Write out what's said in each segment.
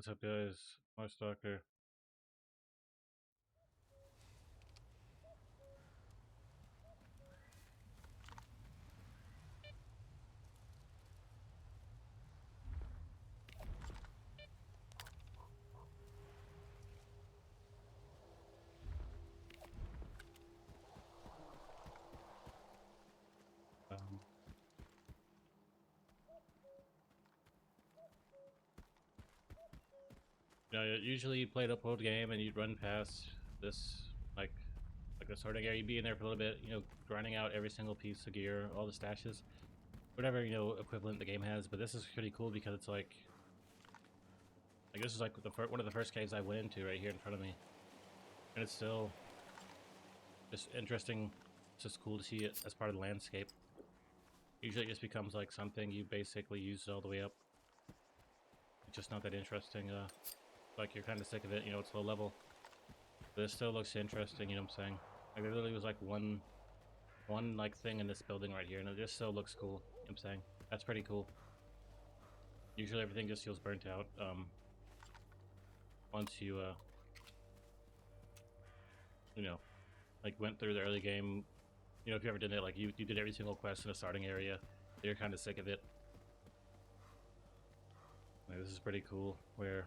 What's up, guys? My Stalker. Um, Usually you play the upload game and you'd run past this, like the sorting area. You'd be in there for a little bit, grinding out every single piece of gear, all the stashes, whatever equivalent the game has. But this is pretty cool because it's like this is like one of the first caves I went into right here in front of me, and it's still just interesting. It's just cool to see it as part of the landscape. Usually it just becomes like something you basically use all the way up. It's just not that interesting. Like you're kind of sick of it. It's low level, but it still looks interesting. You know what I'm saying? Like there literally was like one like thing in this building right here, and it just still looks cool. You know what I'm saying? That's pretty cool. Usually everything just feels burnt out. Once you know, like went through the early game. If you ever did it, like you did every single quest in the starting area, you're kind of sick of it. Like, this is pretty cool, where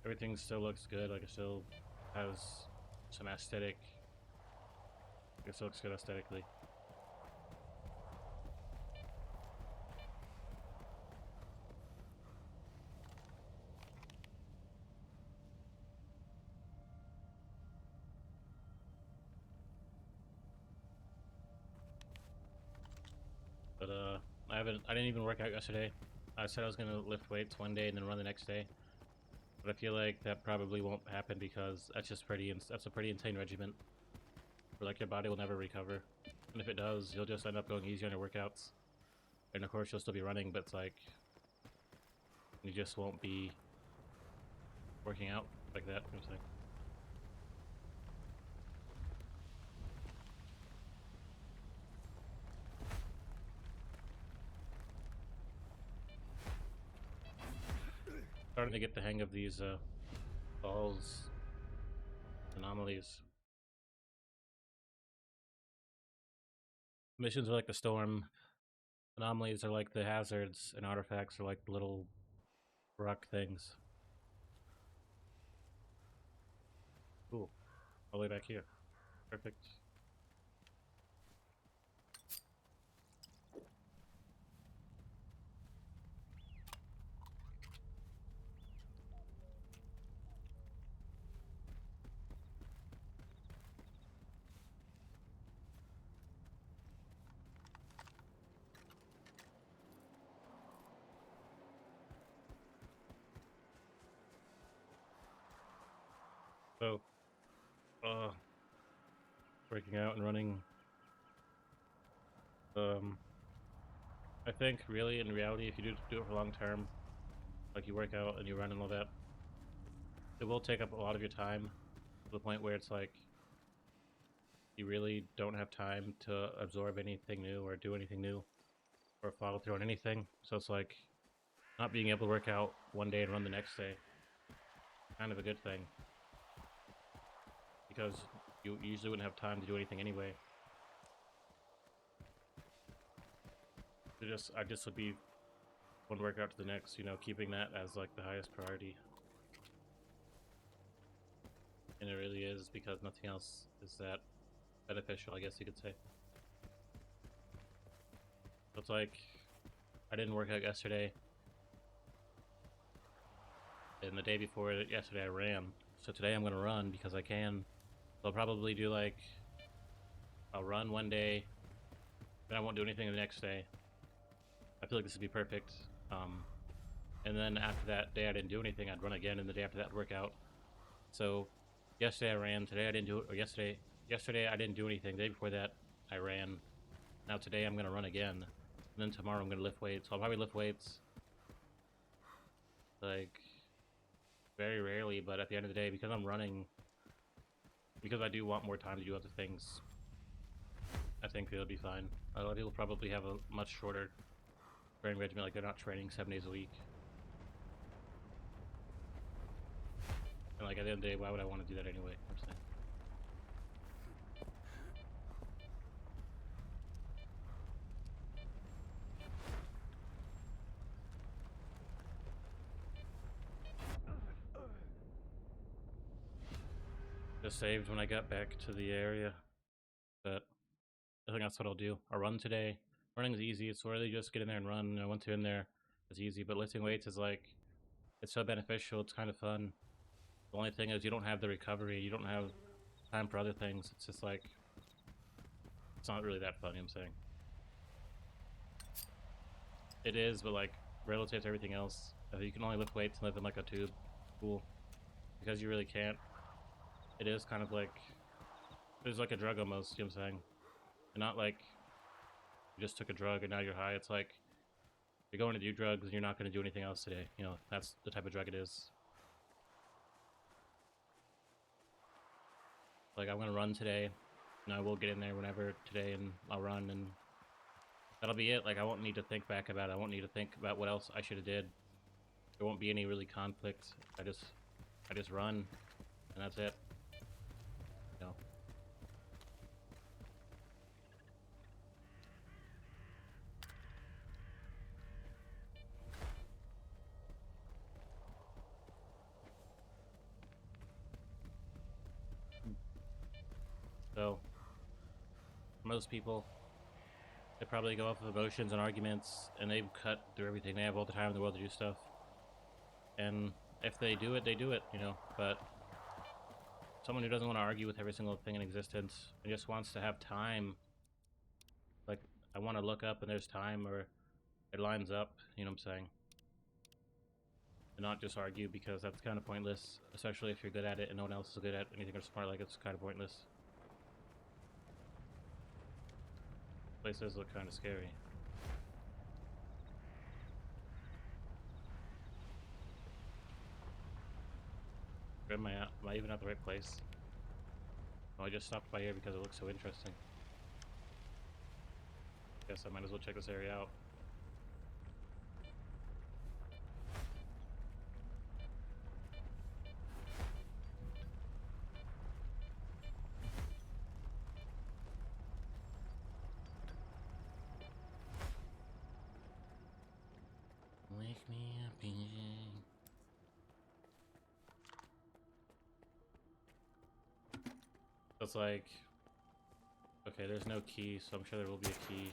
everything still looks good. Like it still has some aesthetic. It still looks good aesthetically. But I didn't even work out yesterday. I said I was gonna lift weights one day and then run the next day. But I feel like that probably won't happen because that's a pretty insane regimen. Where like your body will never recover. And if it does, you'll just end up going easy on your workouts. And of course you'll still be running, but it's like you just won't be working out like that, you know what I'm saying? Starting to get the hang of these balls anomalies. Missions are like the storm. Anomalies are like the hazards, and artifacts are like the little rock things. Cool. All the way back here. Perfect. So, uh, working out and running. I think really in reality, if you do it for long term, like you work out and you run and all that, it will take up a lot of your time to the point where it's like you really don't have time to absorb anything new or do anything new or follow through on anything. So it's like not being able to work out one day and run the next day, kind of a good thing, because you usually wouldn't have time to do anything anyway. I just would be one workout to the next, keeping that as like the highest priority. And it really is, because nothing else is that beneficial, I guess you could say. So it's like I didn't work out yesterday, and the day before yesterday I ran. So today I'm gonna run because I can. So I'll probably do like I'll run one day, then I won't do anything the next day. I feel like this would be perfect. And then after that day I didn't do anything, I'd run again, and the day after that workout. So yesterday I ran, today I didn't do it, or yesterday I didn't do anything. The day before that I ran. Now today I'm gonna run again, and then tomorrow I'm gonna lift weights. I'll probably lift weights like very rarely, but at the end of the day, because I'm running, because I do want more time to do other things, I think it'll be fine. A lot of people probably have a much shorter training regiment, like they're not training 7 days a week. And like at the end of the day, why would I want to do that anyway? You know what I'm saying? Just saved when I got back to the area, but I think that's what I'll do. I'll run today. Running is easy. It's really just get in there and run. Once you're in there, it's easy. But lifting weights is like, it's so beneficial. It's kind of fun. The only thing is you don't have the recovery. You don't have time for other things. It's just like, it's not really that fun, you know what I'm saying? It is, but like, relative to everything else, if you can only lift weights and live in like a tube, cool. Because you really can't. It is kind of like, it's like a drug almost, you know what I'm saying? And not like, you just took a drug and now you're high. It's like, you're going to do drugs and you're not going to do anything else today. You know, that's the type of drug it is. Like, I'm going to run today, and I will get in there whenever today, and I'll run, and that'll be it. Like, I won't need to think back about it. I won't need to think about what else I should have did. There won't be any really conflict. I just run, and that's it. You know. So, for most people, they probably go off of emotions and arguments, and they've cut through everything. They have all the time in the world to do stuff. And if they do it, they do it, you know. But someone who doesn't want to argue with every single thing in existence and just wants to have time, like, I want to look up and there's time, or it lines up, you know what I'm saying? And not just argue, because that's kind of pointless, especially if you're good at it and no one else is good at anything or smart. Like, it's kind of pointless. Places look kind of scary. Am I even at the right place? Oh, I just stopped by here because it looks so interesting. Guess I might as well check this area out. Wake me up, PJ. It's like, okay, there's no key, so I'm sure there will be a key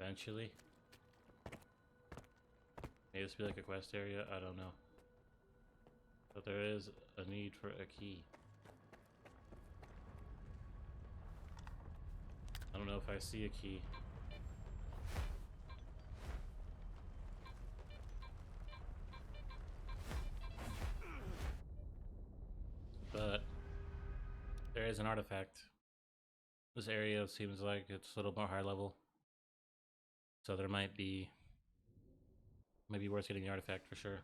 eventually. Maybe this be like a quest area, I don't know. But there is a need for a key. I don't know if I see a key. But there is an artifact. This area seems like it's a little more high level. So there might be worth getting the artifact for sure.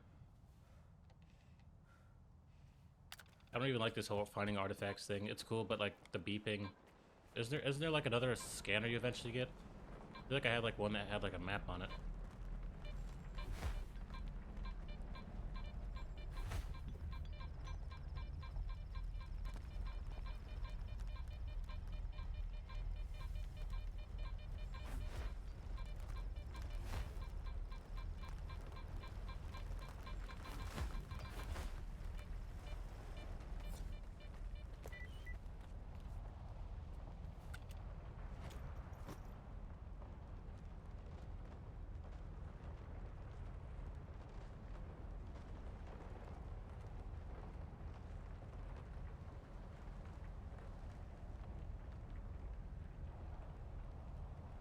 I don't even like this whole finding artifacts thing. It's cool, but like the beeping. Isn't there like another scanner you eventually get? I feel like I had like one that had like a map on it.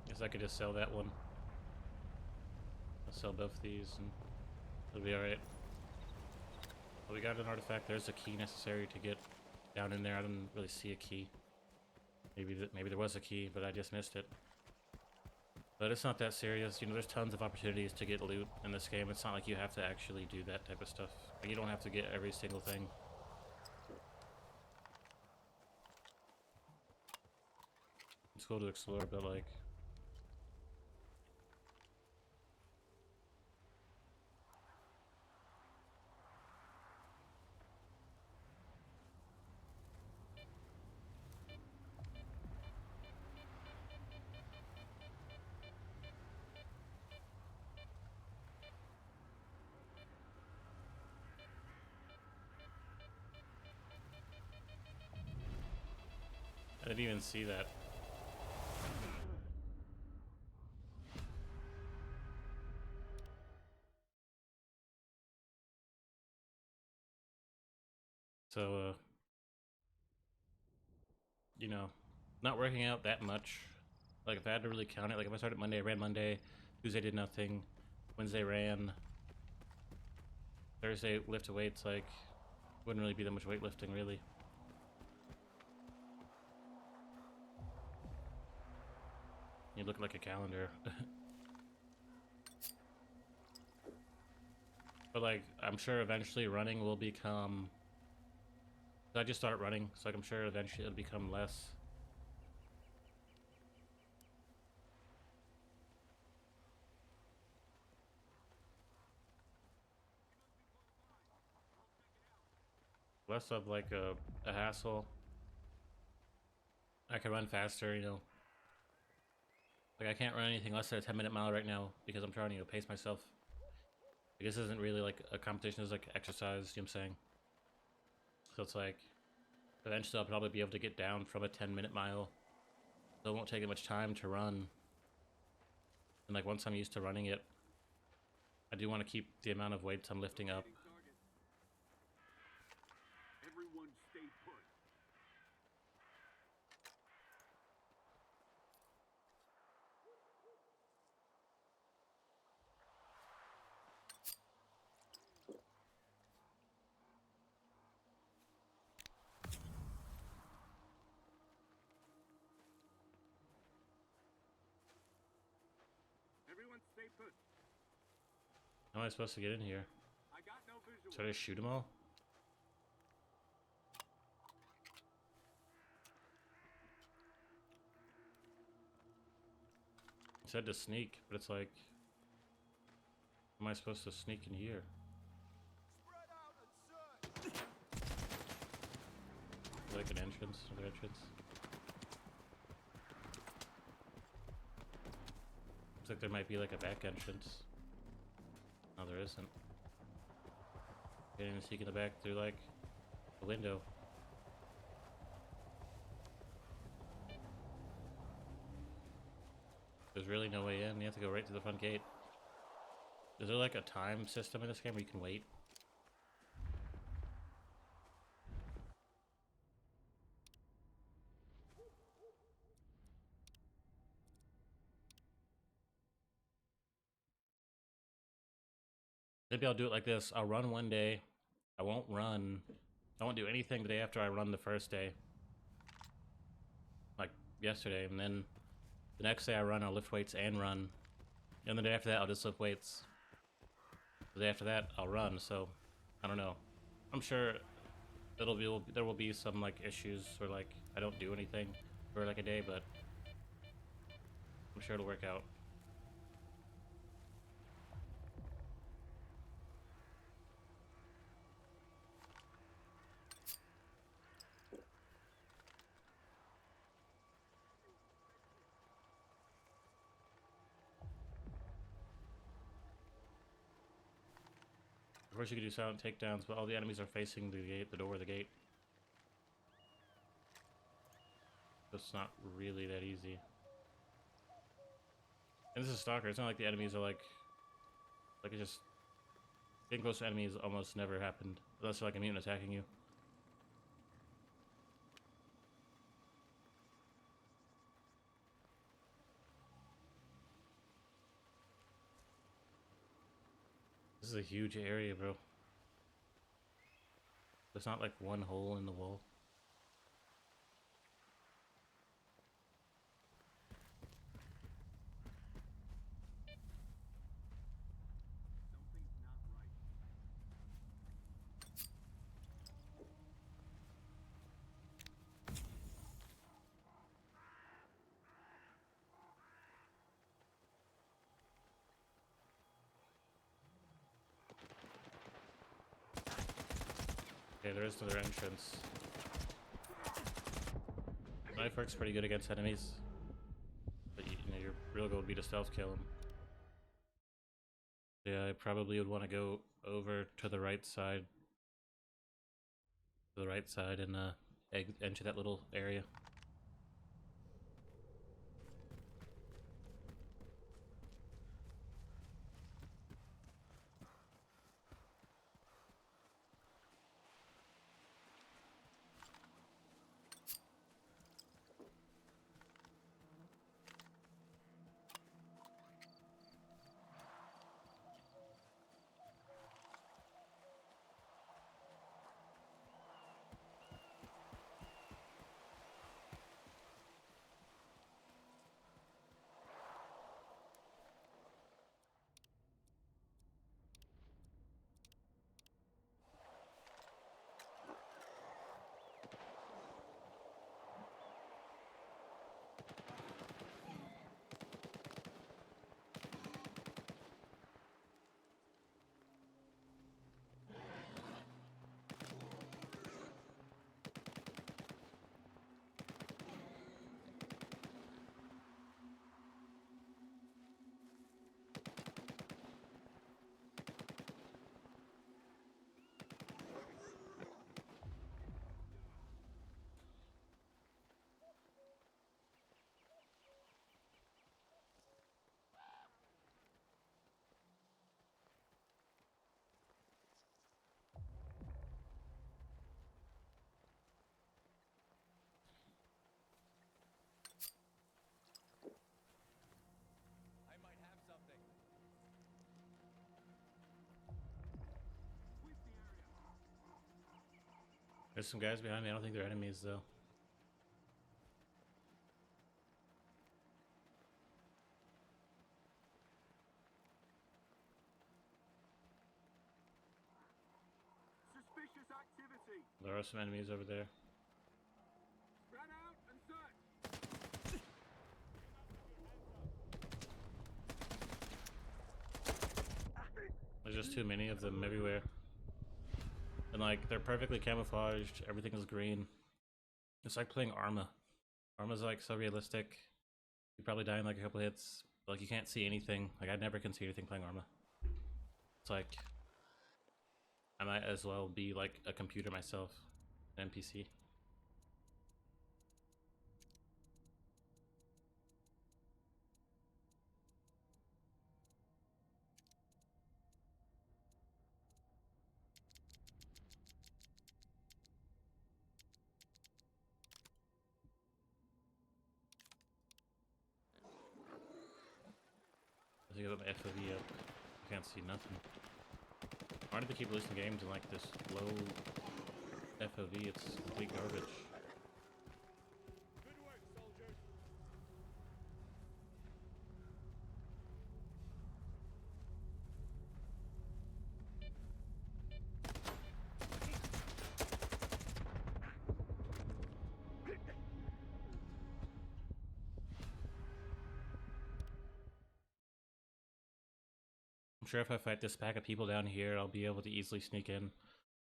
Guess I could just sell that one. I'll sell both these and it'll be alright. Well, we got an artifact. There's a key necessary to get down in there. I didn't really see a key. Maybe there was a key, but I just missed it. But it's not that serious. You know, there's tons of opportunities to get loot in this game. It's not like you have to actually do that type of stuff. Like, you don't have to get every single thing. It's cool to explore, but like, I didn't even see that. So, you know, not working out that much. Like, if I had to really count it, like, if I started Monday, I ran Monday. Tuesday did nothing. Wednesday ran. Thursday lifted weights, like, wouldn't really be that much weightlifting, really. You look like a calendar. But, like, I'm sure eventually running will become... I just started running, so, like, I'm sure eventually it'll become less. Less of, like, a hassle. I can run faster, you know. Like, I can't run anything less than a 10-minute mile right now because I'm trying to pace myself. I guess this isn't really like a competition, it's like exercise, you know what I'm saying? So it's like, eventually I'll probably be able to get down from a 10-minute mile. So it won't take that much time to run. And like, once I'm used to running it, I do want to keep the amount of weights I'm lifting up. Everyone stay put. Everyone stay put. How am I supposed to get in here? I got no visual. Should I shoot them all? It said to sneak, but it's like, how am I supposed to sneak in here? Spread out and search. Is there like an entrance? Another entrance? Looks like there might be like a back entrance. No, there isn't. Can't even sneak in the back through like the window. There's really no way in. You have to go right to the front gate. Is there like a time system in this game where you can wait? Maybe I'll do it like this. I'll run one day. I won't run. I won't do anything the day after I run the first day. Like yesterday. And then the next day I run, I'll lift weights and run. And the day after that, I'll just lift weights. The day after that, I'll run. So, I don't know. I'm sure there will be some like issues or like I don't do anything for like a day, but I'm sure it'll work out. Of course, you could do silent takedowns, but all the enemies are facing the gate, the door of the gate. It's not really that easy. And this is S.T.A.L.K.E.R. It's not like the enemies are like it's just getting close to enemies almost never happened unless they're like immune attacking you. This is a huge area, bro. There's not like one hole in the wall. Something's not right. Okay, there is another entrance. Knife works pretty good against enemies, but you know, your real goal would be to stealth kill them. Yeah, I probably would want to go over to the right side. To the right side and enter that little area. There's some guys behind me. I don't think they're enemies though. Suspicious activity. There are some enemies over there. Spread out and search. There's just too many of them everywhere. And like, they're perfectly camouflaged. Everything is green. It's like playing Arma. Arma's like so realistic. You probably die in like a couple hits. But, like, you can't see anything. Like, I never can see anything playing Arma. It's like, I might as well be like a computer myself, an NPC. I think I got my FOV up. I can't see nothing. Why do they keep releasing games in like this low FOV? It's complete garbage. Good work, soldiers. I'm sure if I fight this pack of people down here, I'll be able to easily sneak in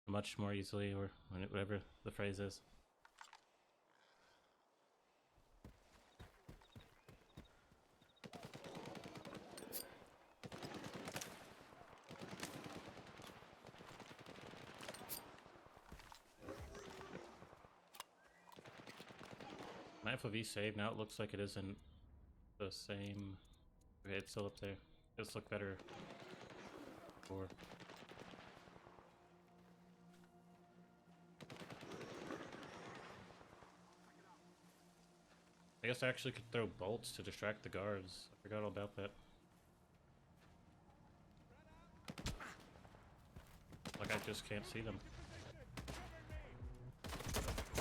much more easily, or whatever the phrase is. My FOV save now, it looks like it isn't the same. Okay, it's still up there. Just look better. Or I guess I actually could throw bolts to distract the guards. I forgot all about that. Like, I just can't see them.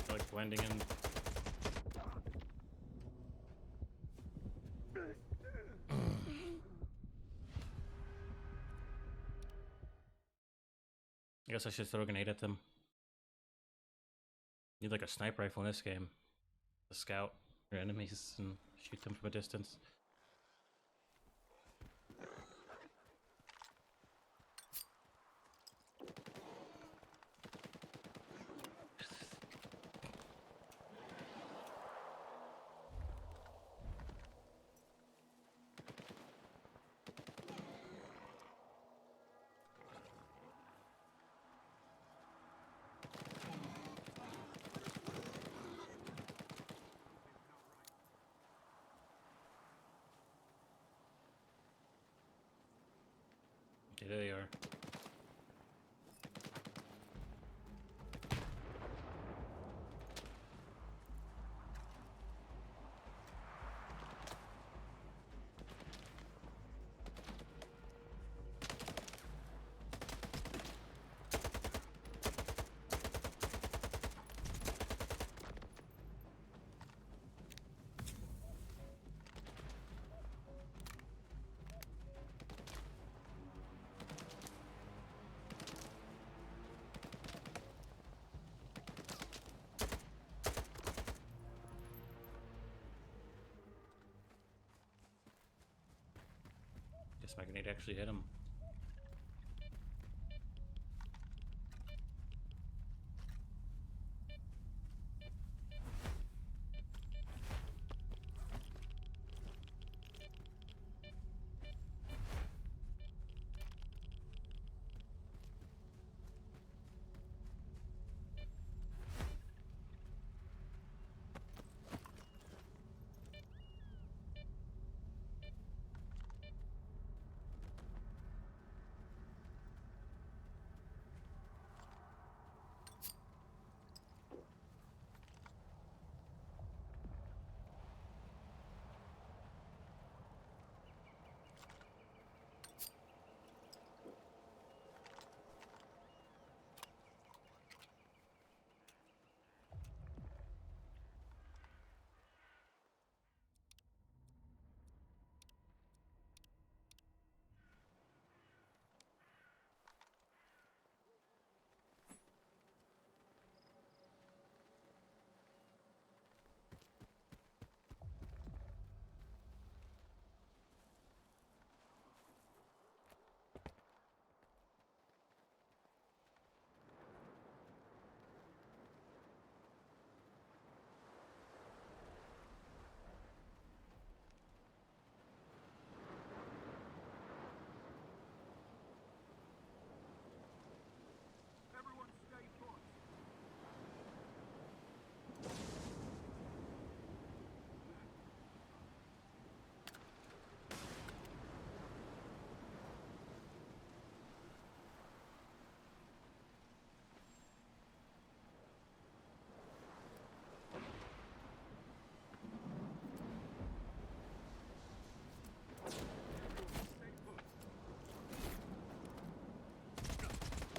They're like blending in. I guess I should throw a grenade at them. Need like a sniper rifle in this game. To scout your enemies and shoot them from a distance. Okay, there they are. Guess my grenade actually hit him.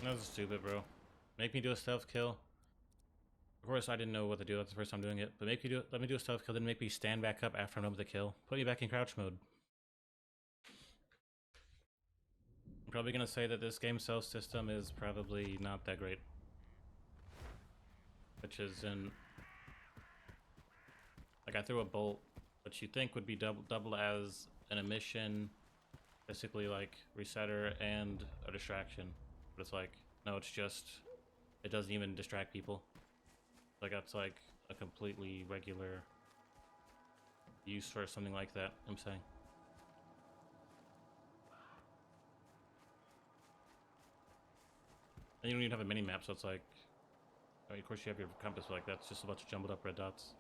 That was stupid, bro. Make me do a stealth kill. Of course, I didn't know what to do. That's the first time doing it. But let me do a stealth kill, then make me stand back up after I'm done with the kill. Put me back in crouch mode. I'm probably gonna say that this game's stealth system is probably not that great. Which is in... Like, I threw a bolt, which you think would be double as an emission, basically like resetter and a distraction. But it's like, no, it's just... It doesn't even distract people. Like, that's like a completely regular use for something like that, I'm saying. And you don't even have a mini map, so it's like, I mean, of course you have your compass, but like that's just a bunch of jumbled up red dots.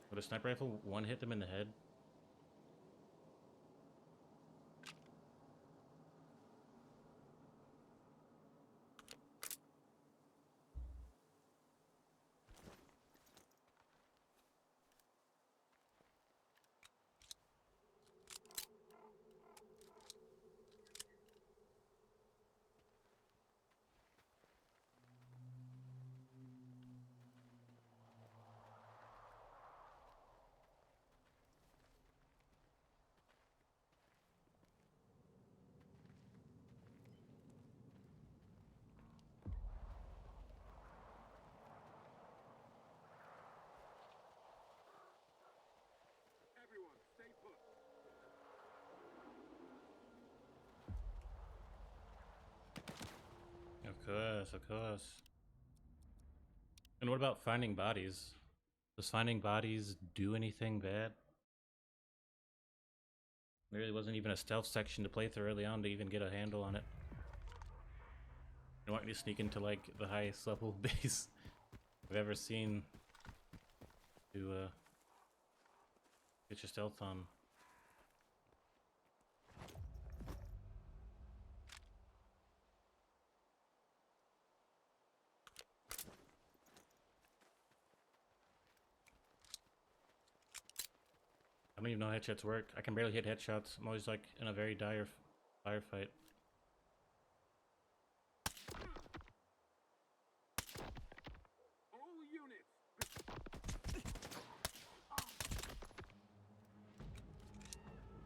Would a sniper rifle one hit them in the head? Everyone, stay put. Of course, of course. And what about finding bodies? Does finding bodies do anything bad? There really wasn't even a stealth section to play through early on to even get a handle on it. You want me to sneak into like the highest level base I've ever seen to get your stealth on. I don't even know how headshots work. I can barely hit headshots. I'm always like in a very dire firefight. All units.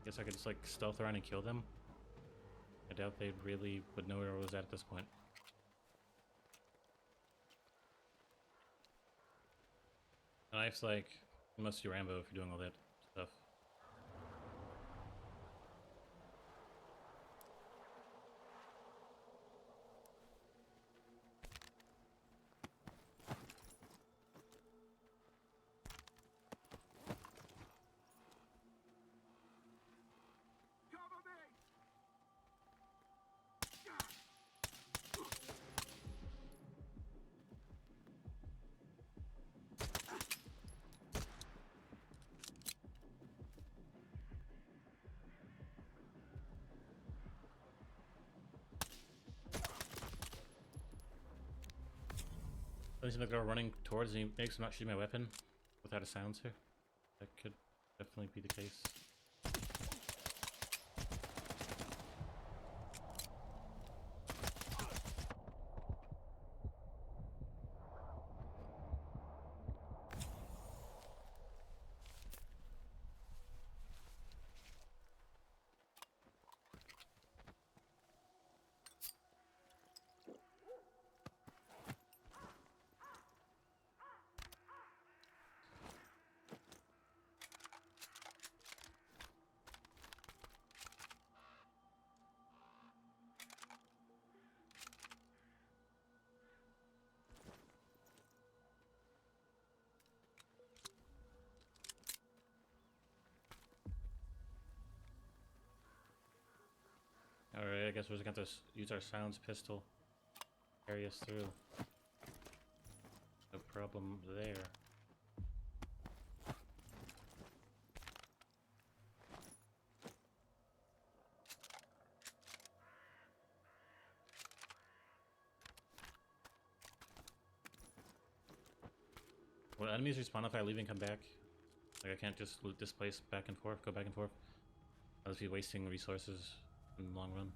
Guess I could just like stealth around and kill them. I doubt they really would know where I was at this point. And life's like, you must be Rambo if you're doing all that stuff. Cover me. Doesn't seem like they're running towards me. Makes me not shooting my weapon without a silencer. That could definitely be the case. Alright, I guess we're just gonna have to use our silence pistol. Carry us through. No problem there. Will enemies respawn if I leave and come back? Like I can't just loot this place back and forth, go back and forth? I'll just be wasting resources in the long run.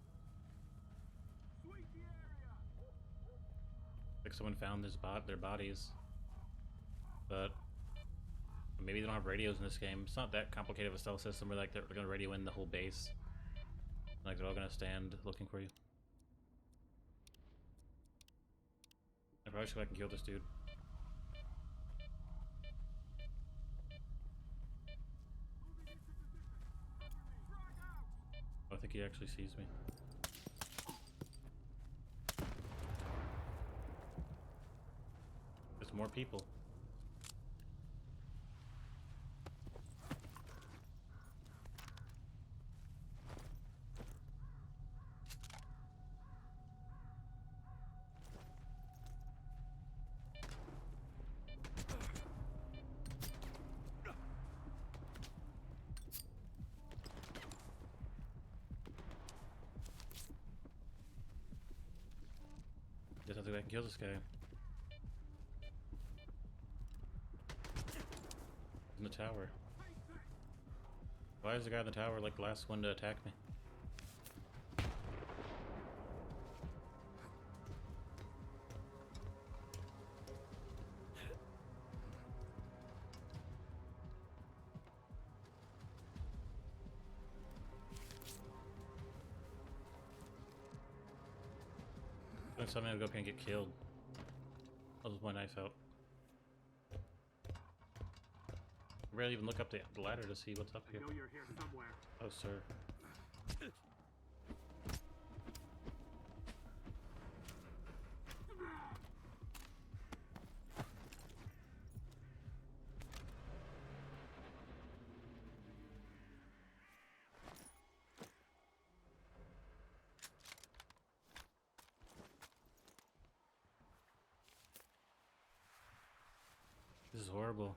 Sweep the area. Like someone found their bodies, but maybe they don't have radios in this game. It's not that complicated of a stealth system where like they're gonna radio in the whole base. Like they're all gonna stand looking for you. I probably should go back and kill this dude. I think he actually sees me. There's more people. Guess I think I can kill this guy. In the tower. Why is the guy in the tower like the last one to attack me? Something to go up here and get killed. That was my knife out. I rarely even look up the ladder to see what's up here. I know you're here somewhere. Oh, sir. This is horrible.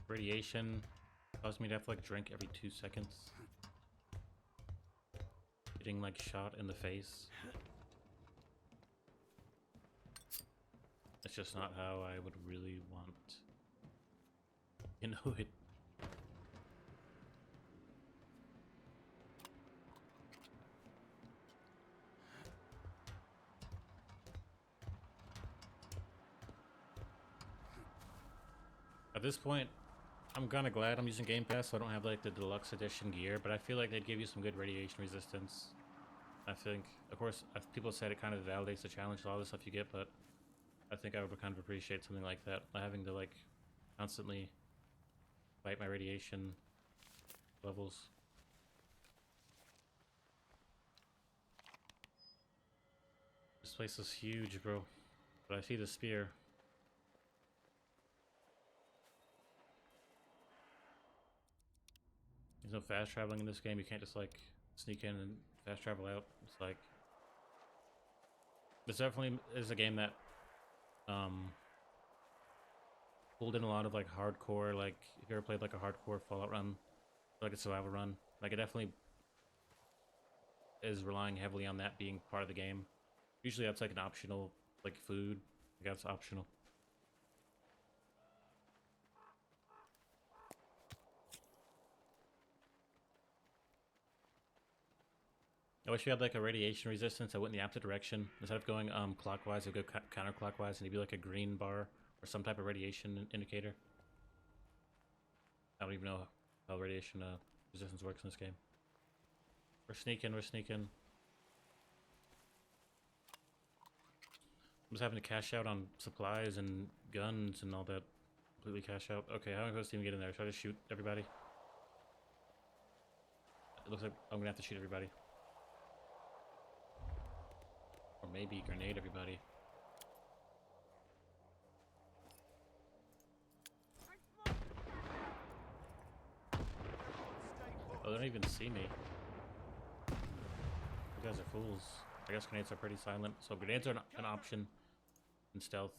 Radiation caused me to have to like drink every 2 seconds. Getting like shot in the face. It's just not how I would really want. You know it. At this point, I'm kind of glad I'm using Game Pass, so I don't have like the deluxe edition gear, but I feel like they'd give you some good radiation resistance. I think, of course, people said it kind of validates the challenge, a lot of the stuff you get, but I think I would kind of appreciate something like that, not having to like constantly fight my radiation levels. This place is huge, bro, but I see the spear. There's no fast traveling in this game. You can't just like sneak in and fast travel out. It's like this definitely is a game that pulled in a lot of like hardcore, like if you ever played like a hardcore Fallout run, like a survival run, like it definitely is relying heavily on that being part of the game. Usually that's like an optional, like food, like that's optional. I wish we had like a radiation resistance that went in the opposite direction. Instead of going clockwise, it would go counterclockwise, and it'd be like a green bar or some type of radiation indicator. I don't even know how radiation resistance works in this game. We're sneaking, we're sneaking. I'm just having to cash out on supplies and guns and all that. Completely cash out. Okay, how am I supposed to even get in there? Should I just shoot everybody? It looks like I'm gonna have to shoot everybody. Or maybe grenade everybody. Oh, they don't even see me. You guys are fools. I guess grenades are pretty silent. So grenades are an option in stealth.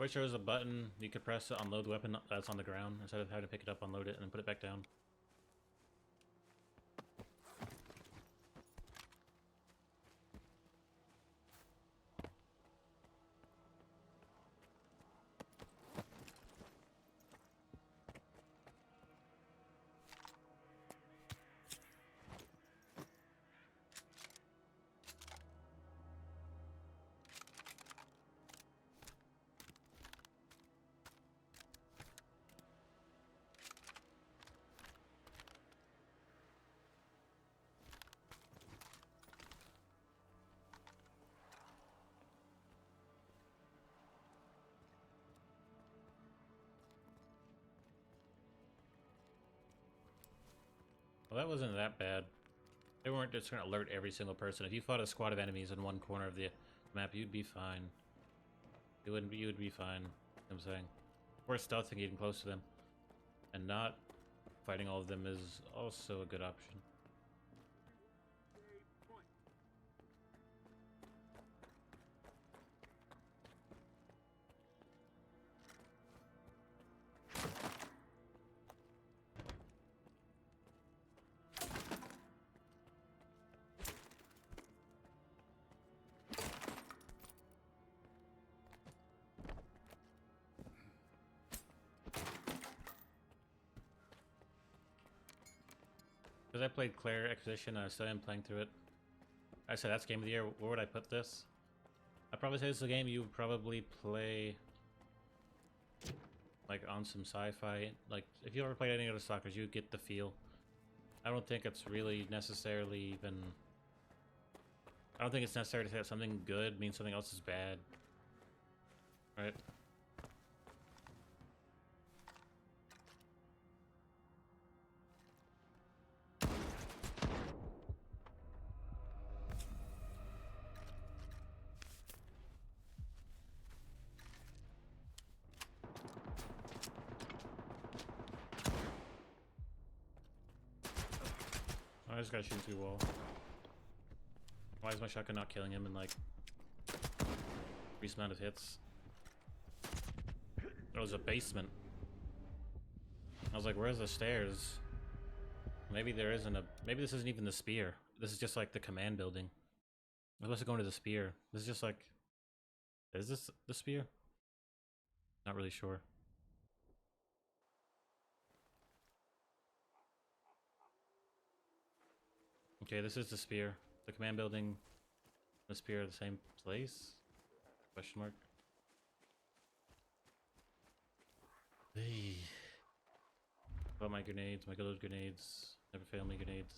Or it shows a button you could press to unload the weapon that's on the ground instead of having to pick it up, unload it, and then put it back down. Well, that wasn't that bad. They weren't just going to alert every single person. If you fought a squad of enemies in one corner of the map, you'd be fine. You would be fine, you know what I'm saying. Or stealthing getting close to them. And not fighting all of them is also a good option. Save point. Because I played Claire Exposition and I still am playing through it. I said that's game of the year. Where would I put this? I'd probably say this is a game you would probably play like on some sci-fi. Like if you ever played any other Stalkers, you would get the feel. I don't think it's really necessarily even. I don't think it's necessary to say that something good means something else is bad. Right? I just gotta shoot through the wall. Why is my shotgun not killing him in like increased amount of hits? There was a basement. I was like, where's the stairs? Maybe there isn't a. Maybe this isn't even the spear. This is just like the command building. I'm supposed to go into the spear. This is just like. Is this the spear? Not really sure. Okay, this is the spear. The command building, the spear are the same place? Question mark. Hey. About my grenades, my good grenades. Never fail me grenades.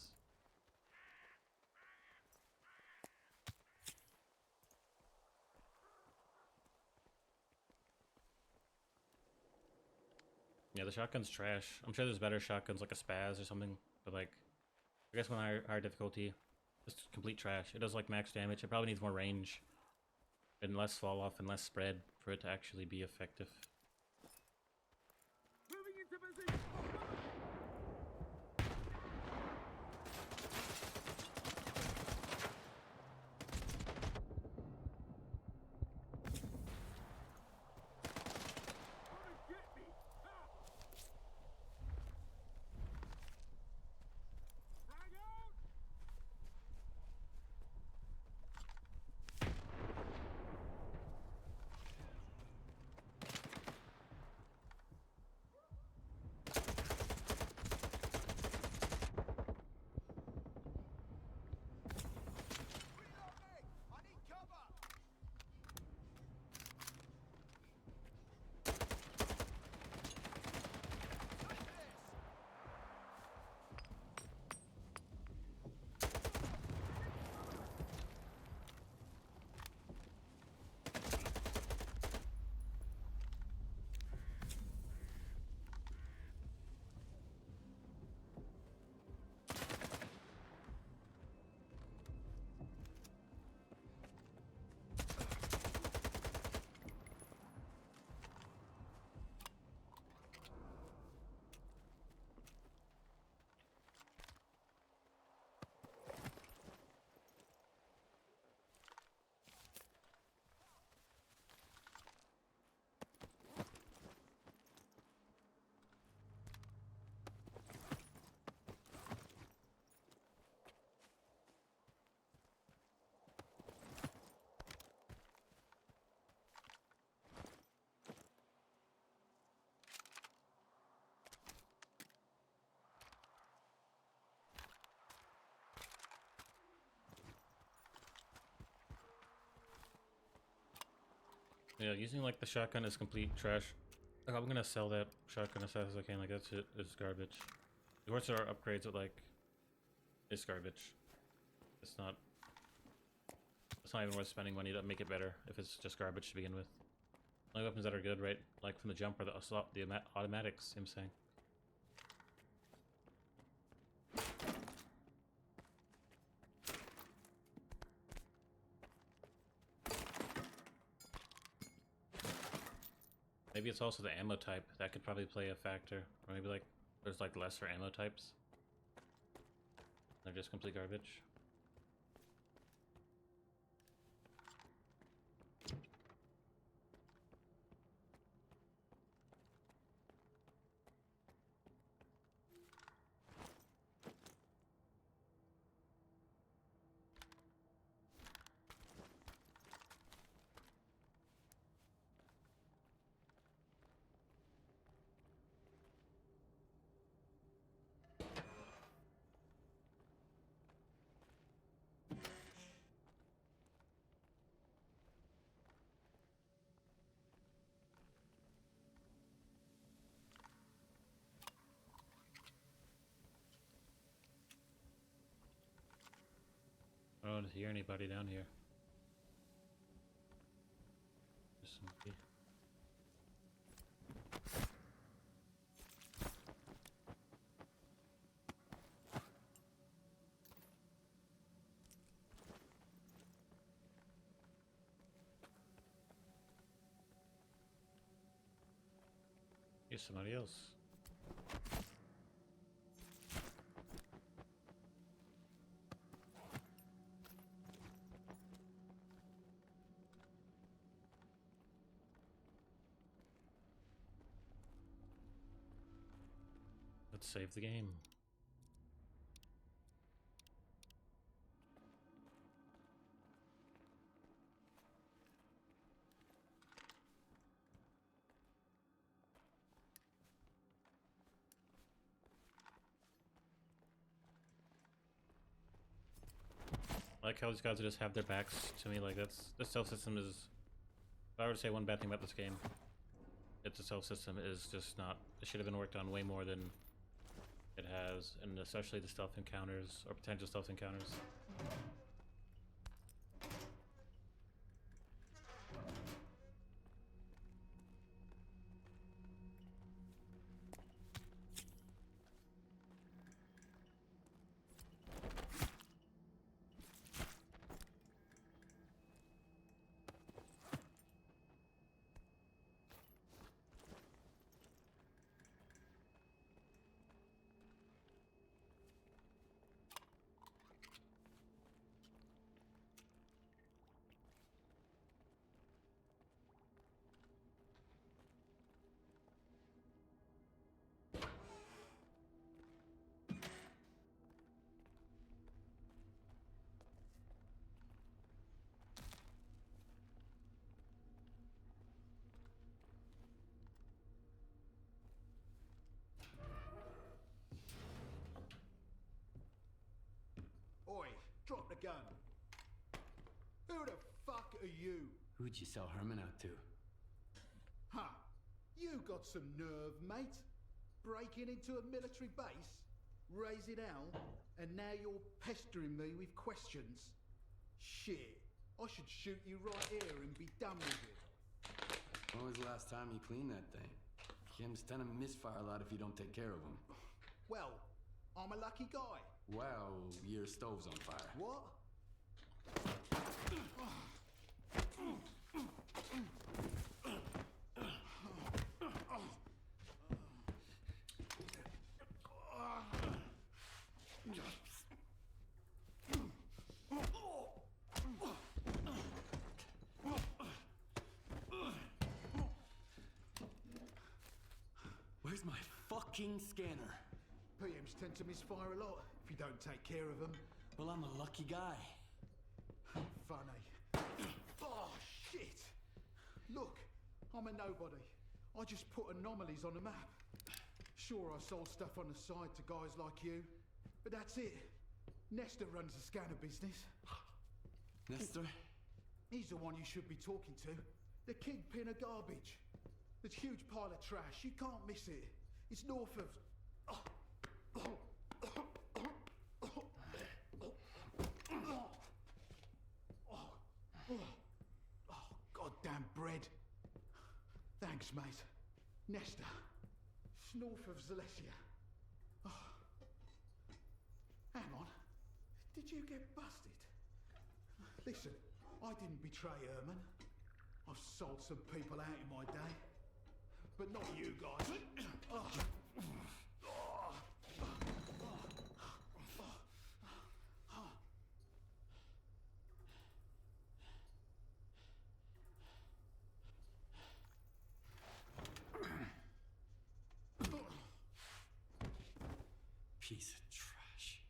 Yeah, the shotgun's trash. I'm sure there's better shotguns like a spaz or something, but like, I guess when higher difficulty, just complete trash. It does like max damage. It probably needs more range and less fall off and less spread for it to actually be effective. Moving into position. Come and get me. Ah! Frag out. Yeah, using like the shotgun is complete trash. Like, I'm gonna sell that shotgun as fast as I can. Like that's it. It's garbage. Of course, there are upgrades that like it's garbage. It's not. It's not even worth spending money to make it better if it's just garbage to begin with. Only weapons that are good, right? Like from the jump or the assault, the automatics. I'm saying. Maybe it's also the ammo type that could probably play a factor, or maybe like there's like lesser ammo types. They're just complete garbage. I don't hear anybody down here. Just somebody. Here's somebody else. Let's save the game. I like how these guys just have their backs to me. Like that's the stealth system is. If I were to say one bad thing about this game, it's the stealth system is just not. It should have been worked on way more than it has, and especially the stealth encounters or potential stealth encounters. Oi, drop the gun. Who the fuck are you? Who'd you sell Herman out to? Huh? You got some nerve, mate. Breaking into a military base, raising hell, and now you're pestering me with questions. Shit, I should shoot you right here and be done with it. When was the last time you cleaned that thing? Kim's tend to misfire a lot if you don't take care of them. Well, I'm a lucky guy. Well, your stove's on fire. What? Where's my fucking scanner? PMs tend to misfire a lot if you don't take care of them. Well, I'm a lucky guy. Funny. Oh, shit! Look, I'm a nobody. I just put anomalies on the map. Sure, I sold stuff on the side to guys like you, but that's it. Nestor runs the scanner business. Nestor? He's the one you should be talking to. The kingpin of garbage. There's a huge pile of trash. You can't miss it. It's north of... Goddamn bread. Thanks, mate. Nesta. It's north of Zalesia. Hang on. Did you get busted? Listen, I didn't betray Herman. I've sold some people out in my day. But not you guys. Piece of trash.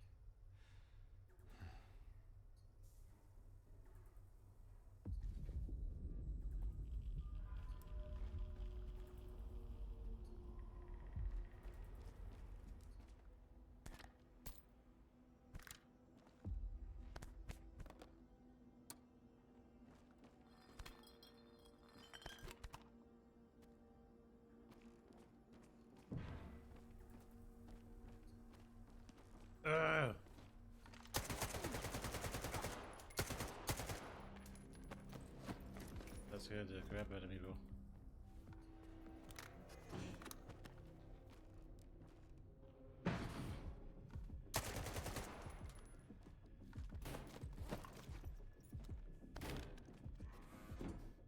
That scared the crap out of me, bro.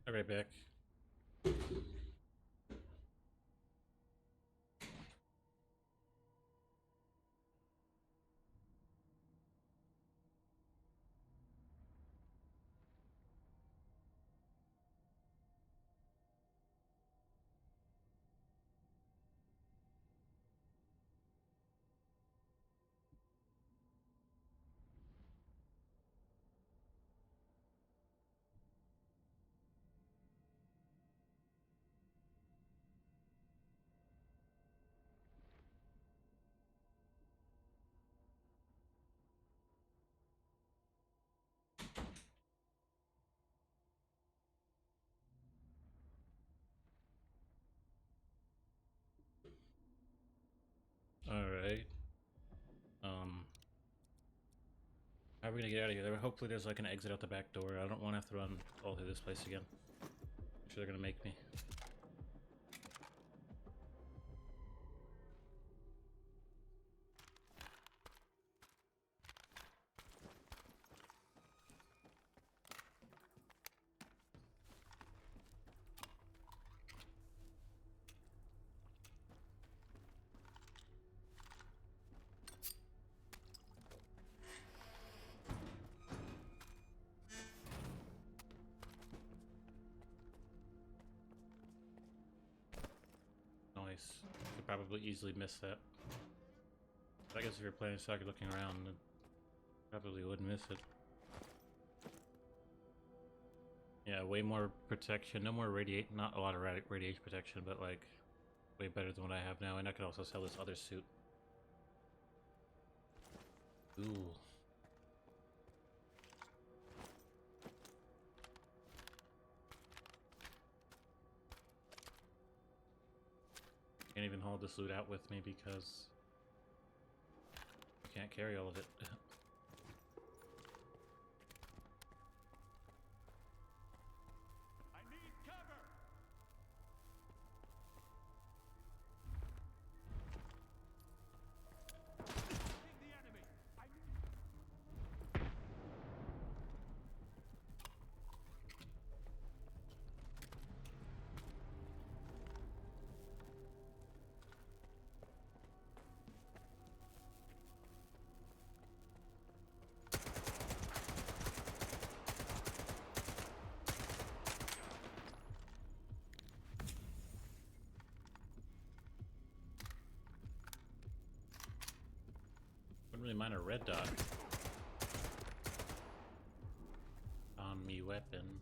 I'll be right back. Alright. How are we gonna get out of here? Hopefully there's like an exit out the back door. I don't want to have to run all through this place again. I'm sure they're gonna make me. Nice. Could probably easily miss that. I guess if you're playing soccer looking around, then probably wouldn't miss it. Yeah, way more protection. No more radiate. Not a lot of radiation protection, but like way better than what I have now. And I could also sell this other suit. Ooh. Can't even haul this loot out with me because I can't carry all of it. I need cover. Taking the enemy. I need... Wouldn't really mind a red dot on me weapon.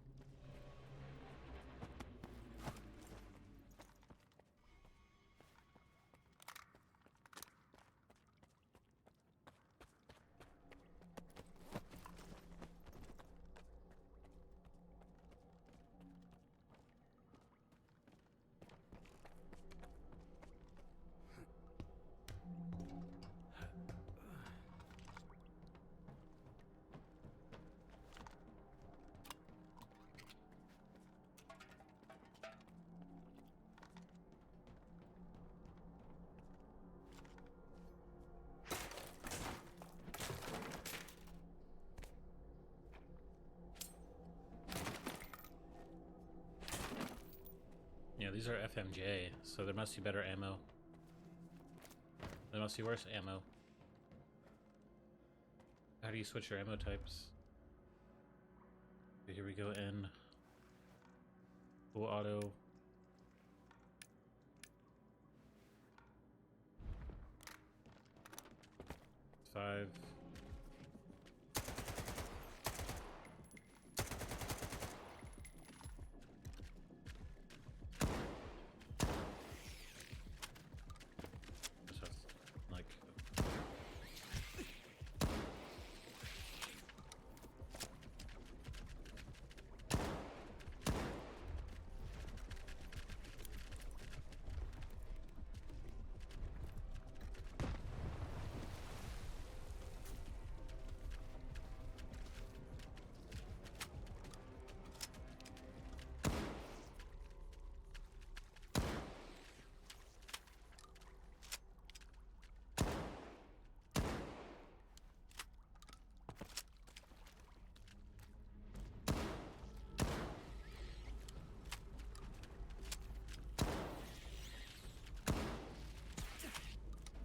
these are FMJ, so there must be better ammo. There must be worse ammo. How do you switch your ammo types? Okay, here we go in. Full auto. Five. This has, like,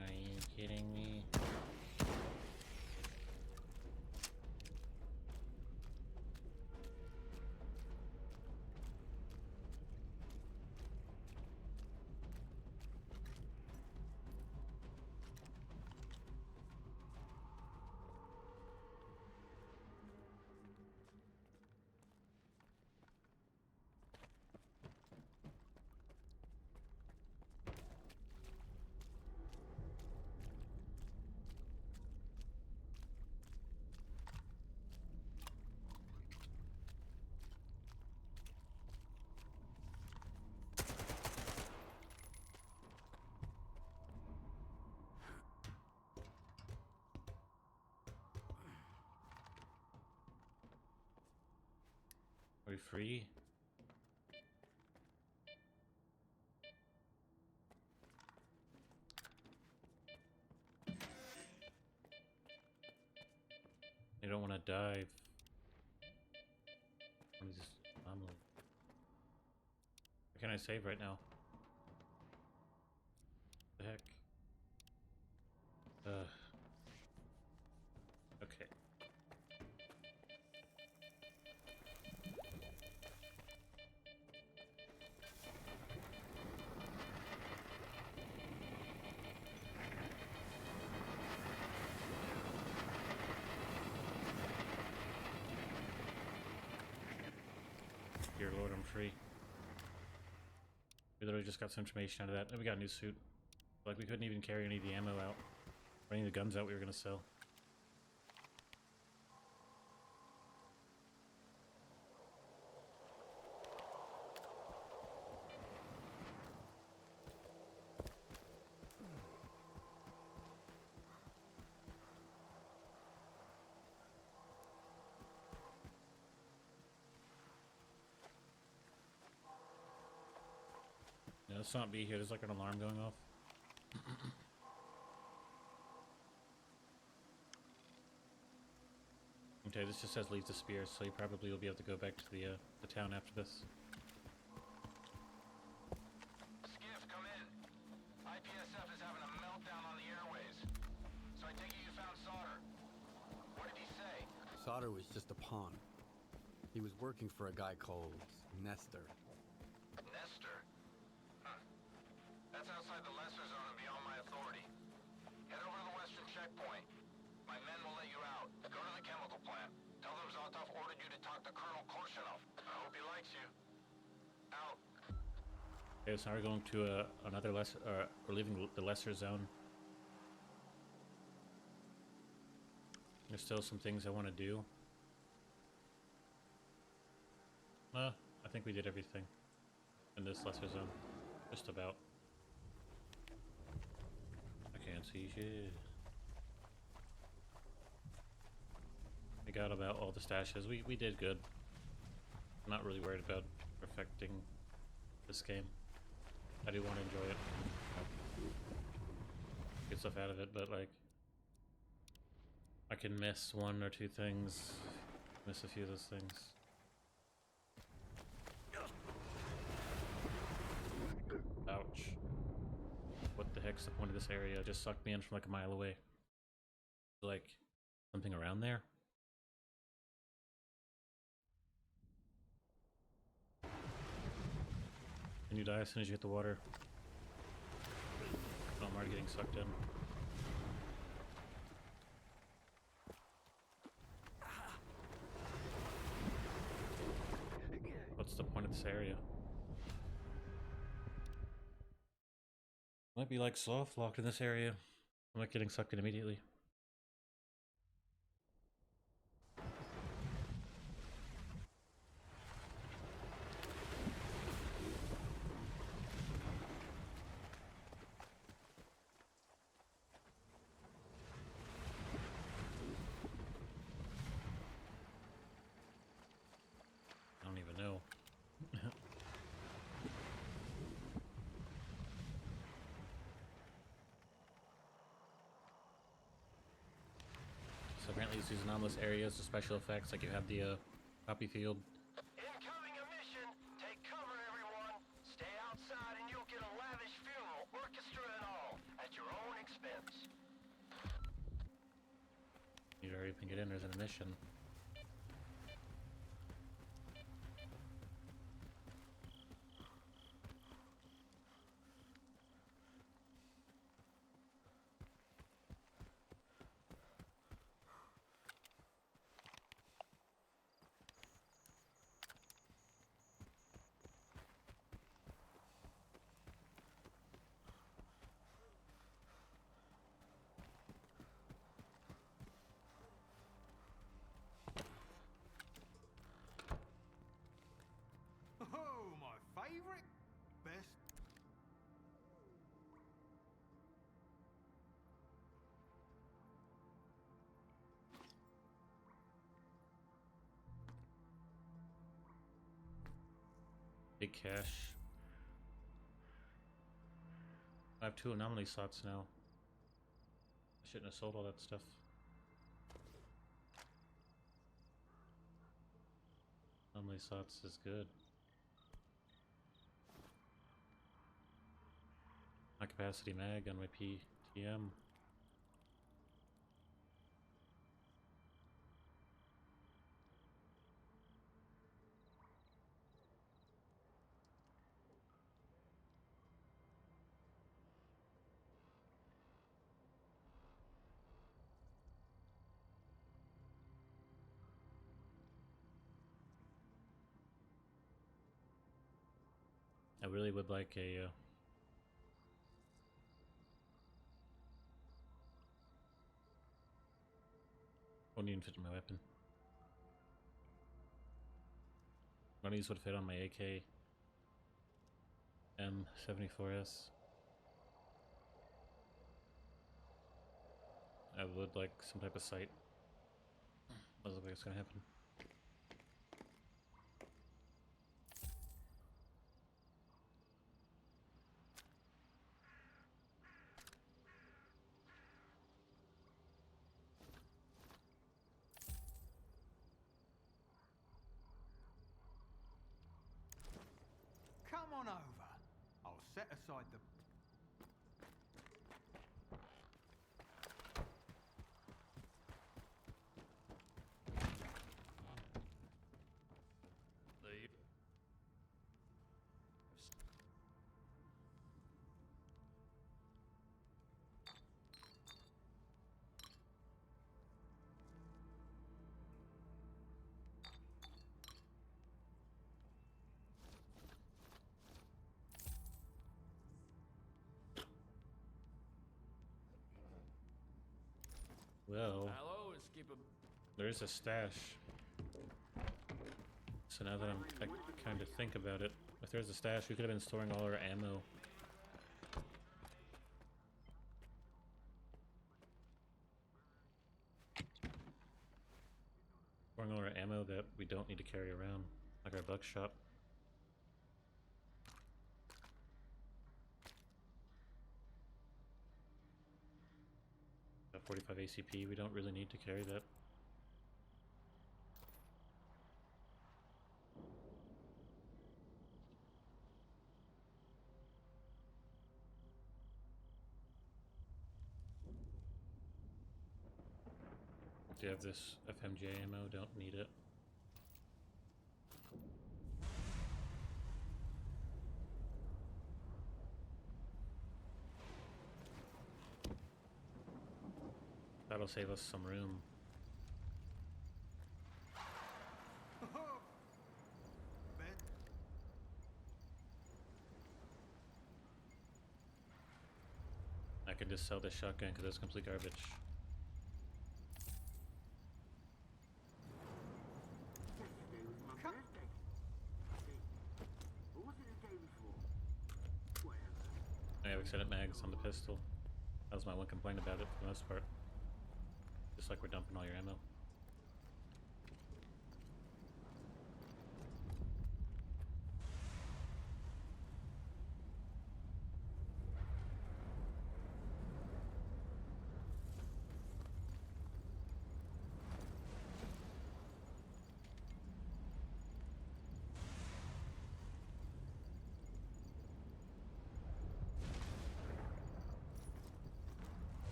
are you kidding me? Are we free? I don't want to dive. I'm just. I'm. Where can I save right now? The heck? Okay. Dear Lord, I'm free. We literally just got some information out of that. And we got a new suit. Like, we couldn't even carry any of the ammo out. Or any of the guns out we were gonna sell. Yeah, let's not be here. There's like an alarm going off. Okay, this just says leave the spear, so you probably will be able to go back to the town after this. Skiff, come in. IPSF is having a meltdown on the airways. So I take it you found S.T.A.L.K.E.R. What did he say? S.T.A.L.K.E.R was just a pawn. He was working for a guy called Nestor. Nestor? Huh. That's outside the lesser zone and beyond my authority. Head over to the western checkpoint. My men will let you out. Go to the chemical plant. Tell them Zotov ordered you to talk to Colonel Korshunov. I hope he likes you. Out. Okay, so now we're going to another lesser, we're leaving the lesser zone. There's still some things I want to do. I think we did everything in this lesser zone. Just about. I can't see shit. We got about all the stashes. We did good. I'm not really worried about perfecting this game. I do want to enjoy it. Get stuff out of it, but like I can miss one or two things. Miss a few of those things. Ouch. What the heck's the point of this area? It just sucked me in from like a mile away. Like, something around there? And you die as soon as you hit the water. Oh, I'm already getting sucked in. What's the point of this area? Might be like soft locked in this area. I'm not getting sucked in immediately. I don't even know. So apparently these anomalous areas, the special effects, like you have the poppy field. Incoming a mission. Take cover, everyone. Stay outside and you'll get a lavish funeral, orchestra and all, at your own expense. You already can get in, there's an emission. Oh, my favorite, best. Big cache. I have 2 anomaly slots now. I shouldn't have sold all that stuff. Anomaly slots is good. High capacity mag on my PTM. I really would like a won't even fit in my weapon. None of these would fit on my AK M74S. I would like some type of sight. Doesn't look like it's gonna happen. Come on over. I'll set aside the. Well, Hello, Skipper. there is a stash. So now that I kind of think about it, if there's a stash, we could have been storing all our ammo. Storing all our ammo that we don't need to carry around, like our buckshot. Got 45 ACP, we don't really need to carry that. Do you have this FMJ ammo? Don't need it. That'll save us some room. Ben? I can just sell this shotgun because it's complete garbage. Yesterday was my Come- birthday. Or was it the day before? Whatever. I have extended mags on the pistol. That was my one complaint about it for the most part. Just like we're dumping all your ammo.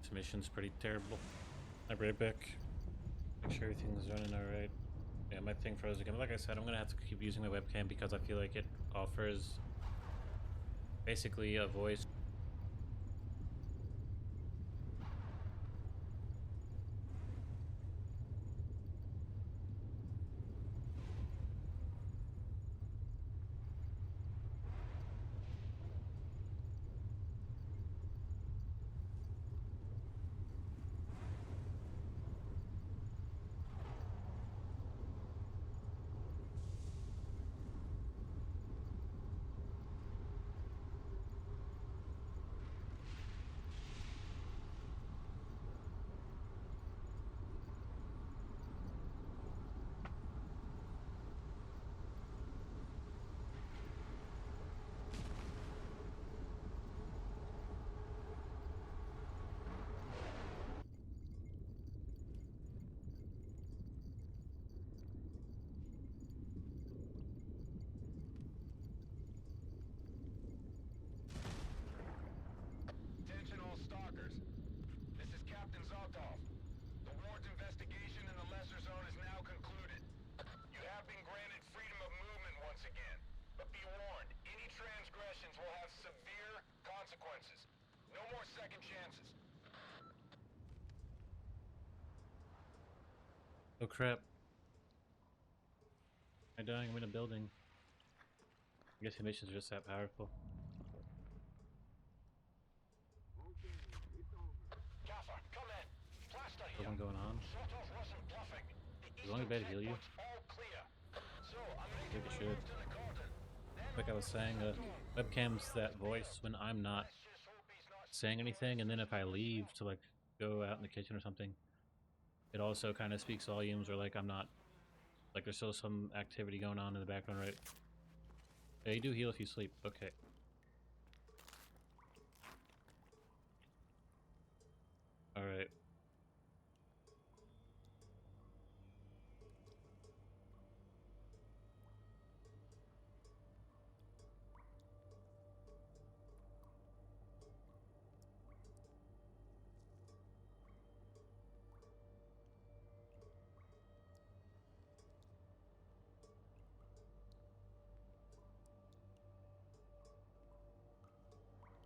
This mission's pretty terrible. I'll be right back. Make sure everything's running alright. Yeah, my thing froze again. But like I said, I'm gonna have to keep using my webcam because I feel like it offers basically a voice. Attention all stalkers. This is Captain Zotov. The ward's investigation in the lesser zone is now concluded. You have been granted freedom of movement once again. But be warned, any transgressions will have severe consequences. No more second chances. Oh crap. Am I dying? I'm in a building. I guess the missions are just that powerful. Okay, it's over. Gaffer, come in. Plaster Is here. one going on? Zotov wasn't bluffing. The As long as eastern they heal you. checkpoint's all clear. So, I'm I making think it my should. move to the cordon. Then Like I was saying, webcam's that voice when I'm not let's just hope he's not saying anything, and then if I leave to like go out in the kitchen or something, it also kind of speaks volumes, or like I'm not, like there's still some activity going on in the background, right? Yeah, you do heal if you sleep. Okay. Alright.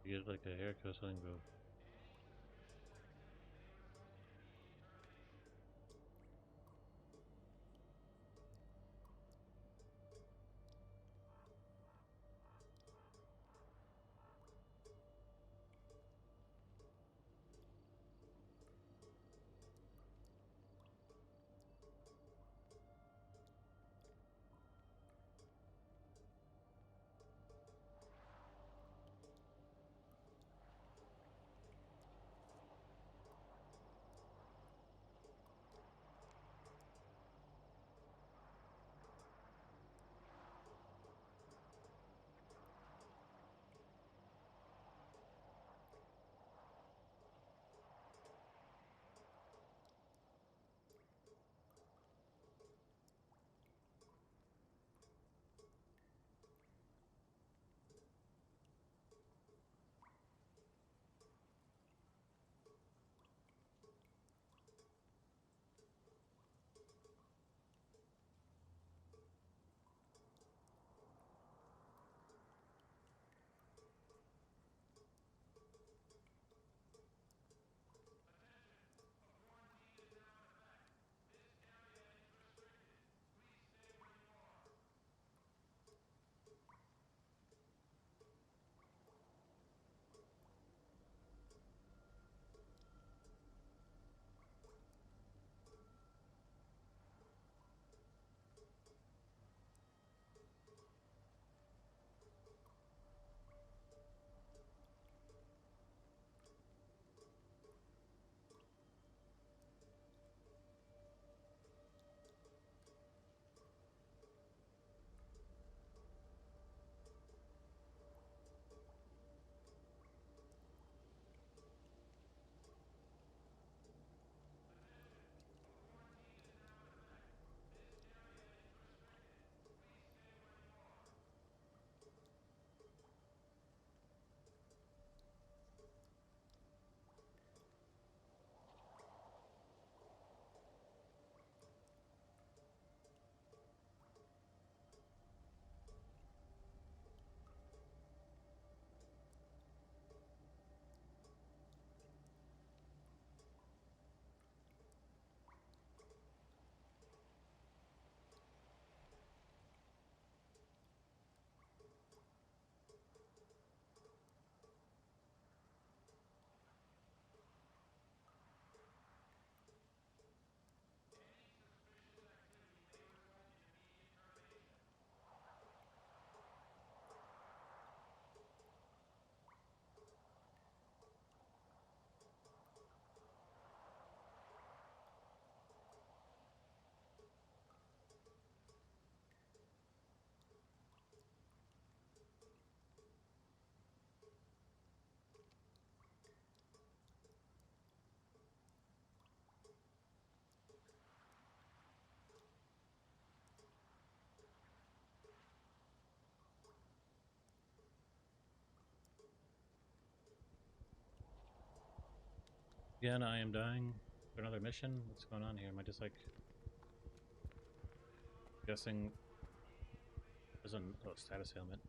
You get like a haircut or something, bro. Again, I am dying for another mission. What's going on here? Am I just like guessing? There's a status ailment.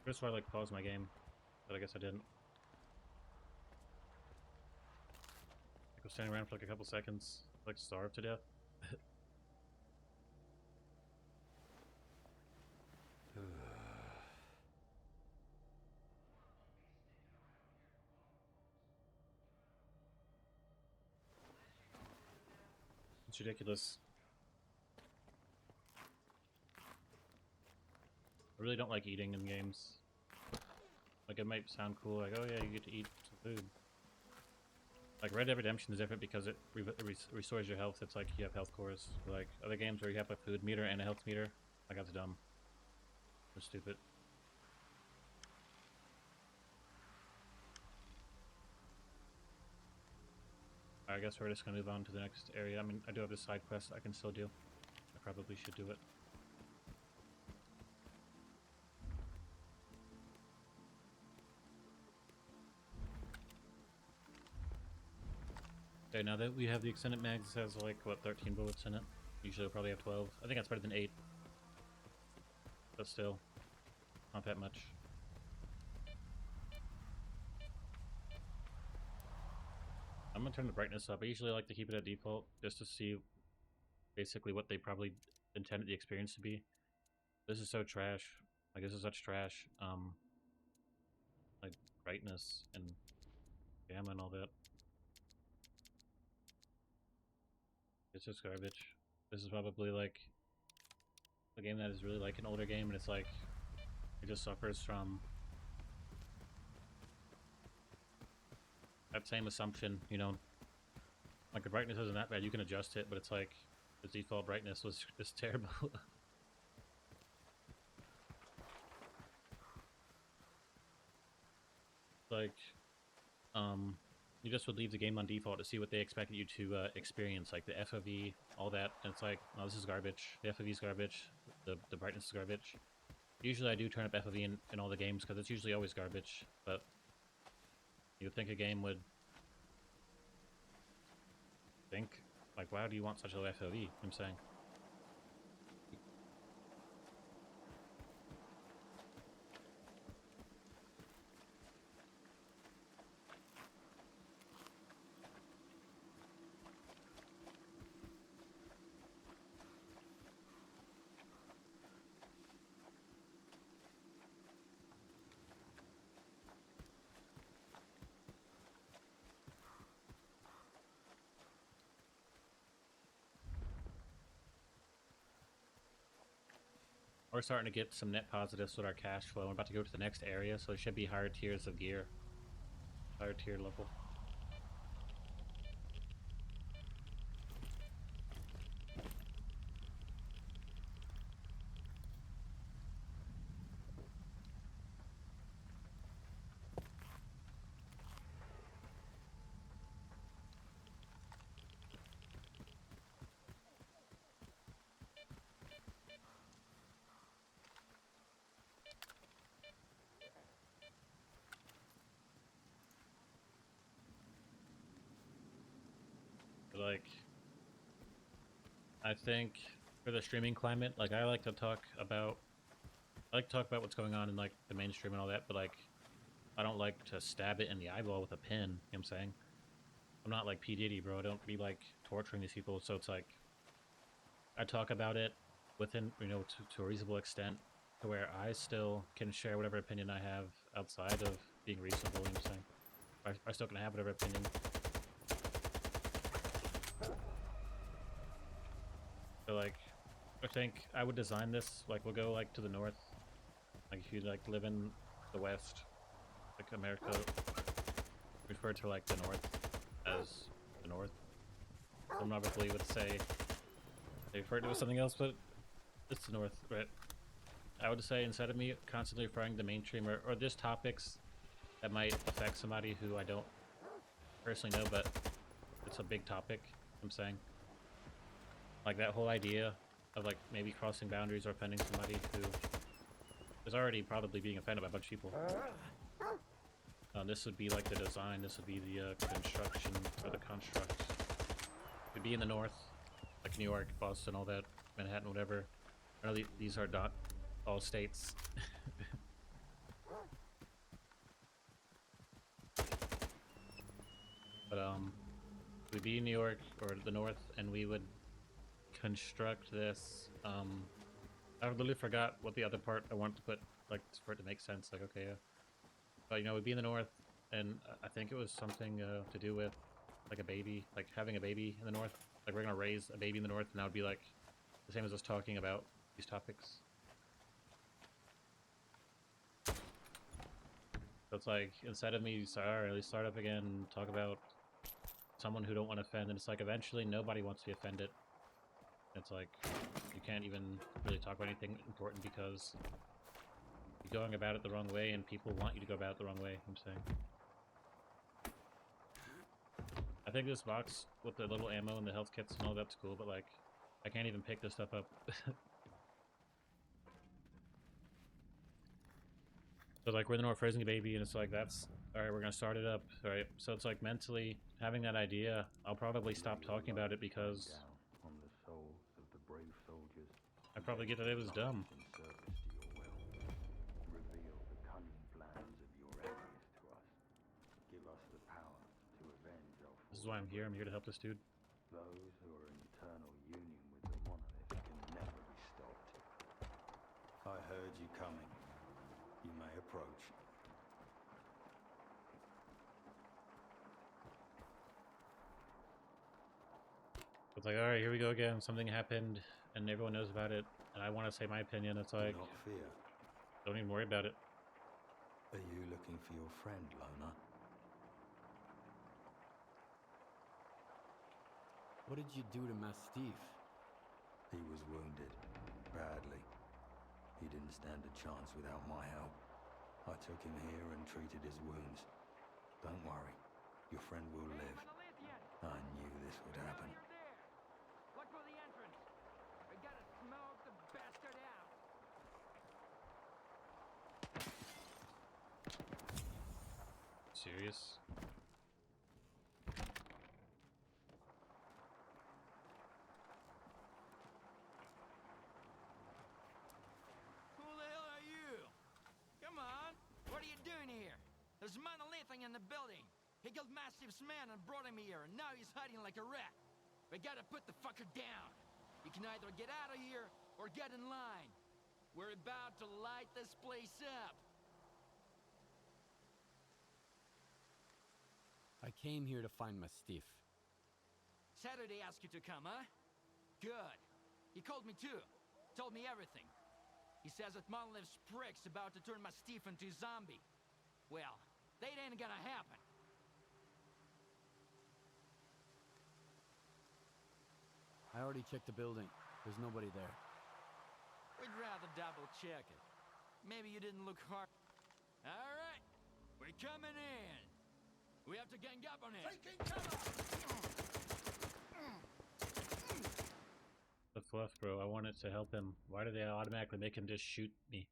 First of all, I like paused my game, but I guess I didn't. I was standing around for like a couple seconds, like starved to death. It's ridiculous. I really don't like eating in games. Like, it might sound cool, like, oh yeah, you get to eat some food. Like, Red Dead Redemption is different because it restores your health. It's like you have health cores. Like, other games where you have a food meter and a health meter, like, that's dumb. That's stupid. I guess we're just gonna move on to the next area. I mean, I do have this side quest I can still do. I probably should do it. Okay, now that we have the extended mags, it has like, what, 13 bullets in it? Usually we'll probably have 12. I think that's better than 8. But still, not that much. I'm gonna turn the brightness up. I usually like to keep it at default, just to see basically what they probably intended the experience to be. This is so trash. Like, this is such trash. Like, brightness and gamma and all that. It's just garbage. This is probably like a game that is really like an older game, and it's like it just suffers from that same assumption, you know. Like, the brightness isn't that bad, you can adjust it, but it's like the default brightness was just terrible. Like, you just would leave the game on default to see what they expected you to experience, like the FOV, all that, and it's like, oh, this is garbage. The FOV is garbage. The brightness is garbage. Usually I do turn up FOV in all the games, because it's usually always garbage, but you would think a game would think, like, why do you want such a low FOV? I'm saying. We're starting to get some net positives with our cash flow. I'm about to go to the next area, so it should be higher tiers of gear. Higher tier level. But, like, I think for the streaming climate, like, I like to talk about what's going on in, like, the mainstream and all that, but, like, I don't like to stab it in the eyeball with a pin, you know what I'm saying? I'm not like P. Diddy, bro. I don't be, like, torturing these people, so it's like, I talk about it within, you know, to a reasonable extent, to where I still can share whatever opinion I have outside of being reasonable, you know what I'm saying? I still can have whatever opinion. So, like, I think I would design this, like, we'll go, like, to the north. Like, if you, like, live in the west, like, America, refer to, like, the north as the north. Some probably would say they refer to it as something else, but it's the north, right? I would say, instead of me constantly referring to mainstream or just topics that might affect somebody who I don't personally know, but it's a big topic, I'm saying. Like, that whole idea of like maybe crossing boundaries or offending somebody who is already probably being offended by a bunch of people. This would be like the design. This would be the construction or the construct. It'd be in the north, like New York, Boston, all that, Manhattan, whatever. I know these are not all states. But we'd be in New York or the north, and we would construct this. I literally forgot what the other part I wanted to put, like for it to make sense. Like, okay, yeah. But you know, we'd be in the north, and I think it was something to do with like a baby, like having a baby in the north. Like we're gonna raise a baby in the north, and that would be like the same as us talking about these topics. So it's like instead of me start up again and talk about someone who don't want to offend, and it's like eventually nobody wants to be offended. It's like you can't even really talk about anything important because you're going about it the wrong way, and people want you to go about it the wrong way. I'm saying. I think this box with the little ammo and the health kits and all that's cool, but like I can't even pick this stuff up. So like we're in the north raising a baby, and it's like that's alright, we're gonna start it up. Alright, so it's like mentally having that idea, I'll probably stop talking about it because On the souls of the brave soldiers. I probably get that it was dumb. In service to your will. Reveal the cunning plans of your enemies to us. Give us the power to avenge our This is why I'm here. I'm here to help this dude. Those who are in eternal union with the monolith can never be stopped. I heard you coming. You may approach. It's like, alright, here we go again. Something happened, and everyone knows about it, and I want to say my opinion. It's like, Do not fear. don't even worry about it. Are you looking for your friend, Loner? What did you do to Mastiff? He was wounded. Badly. He didn't stand a chance without my help. I took him here and treated his wounds. Don't worry. Your friend will live. I knew this would happen. Look for the entrance. We gotta smoke the bastard out. Serious? Who the hell are you? Come on. What are you doing here? There's monolithing in the building. He killed Mastiff's man and brought him here, and now he's hiding like a rat. We gotta put the fucker down. You can either get out of here or get in line. We're about to light this place up. I came here to find Mastiff. Saturday asked you to come, huh? Good. He called me too. Told me everything. He says that Monolith's prick's about to turn Mastiff into a zombie. Well, that ain't gonna happen. I already checked the building. There's nobody there. We'd rather double check it. Maybe you didn't look hard. All right, we're coming in. We have to gang up on it. Taking cover. The fluff, bro. I wanted to help him. Why do they automatically make him just shoot me?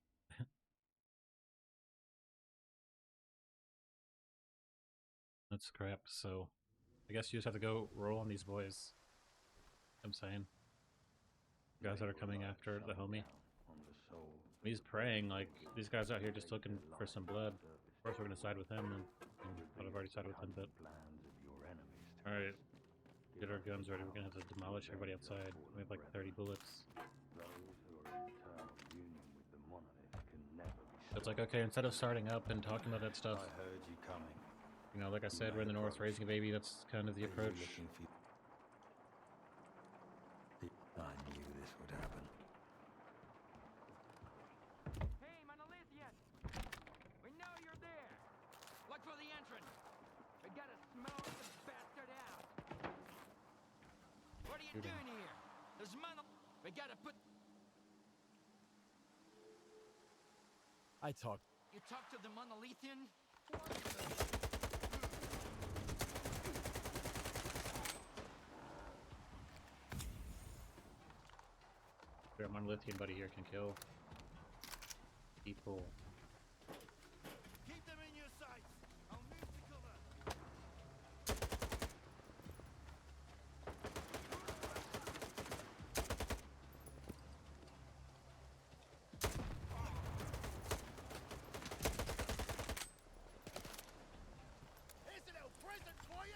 That's crap. So, I guess you just have to go roll on these boys. I'm saying. Guys that are coming after the homie. He's praying, like, these guys out here just looking for some blood. Of course we're gonna side with him, and I've already sided with him, but... Alright. Get our guns ready. We're gonna have to demolish everybody outside. We have like 30 bullets. It's like, okay, instead of starting up and talking about that stuff, I heard you coming. you know, like I said, we're in the north raising a baby. That's kind of the approach. I knew this would happen. Hey, Monolithian! We know you're there. Look for the entrance. We gotta smoke the bastard out. What are you doing here? There's We gotta put. I talked. You talk to the Monolithian? Our monolithian buddy here can kill people. Keep them in your sights. I'll move to cover. Here's a little present for ya.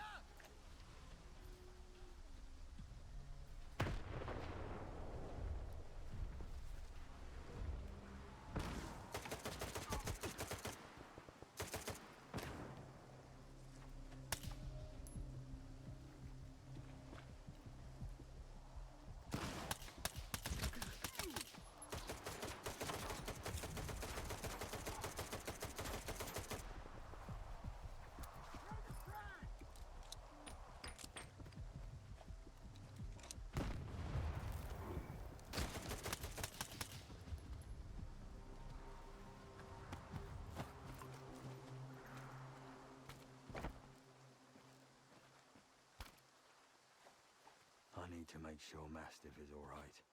I need to make sure Mastiff is alright.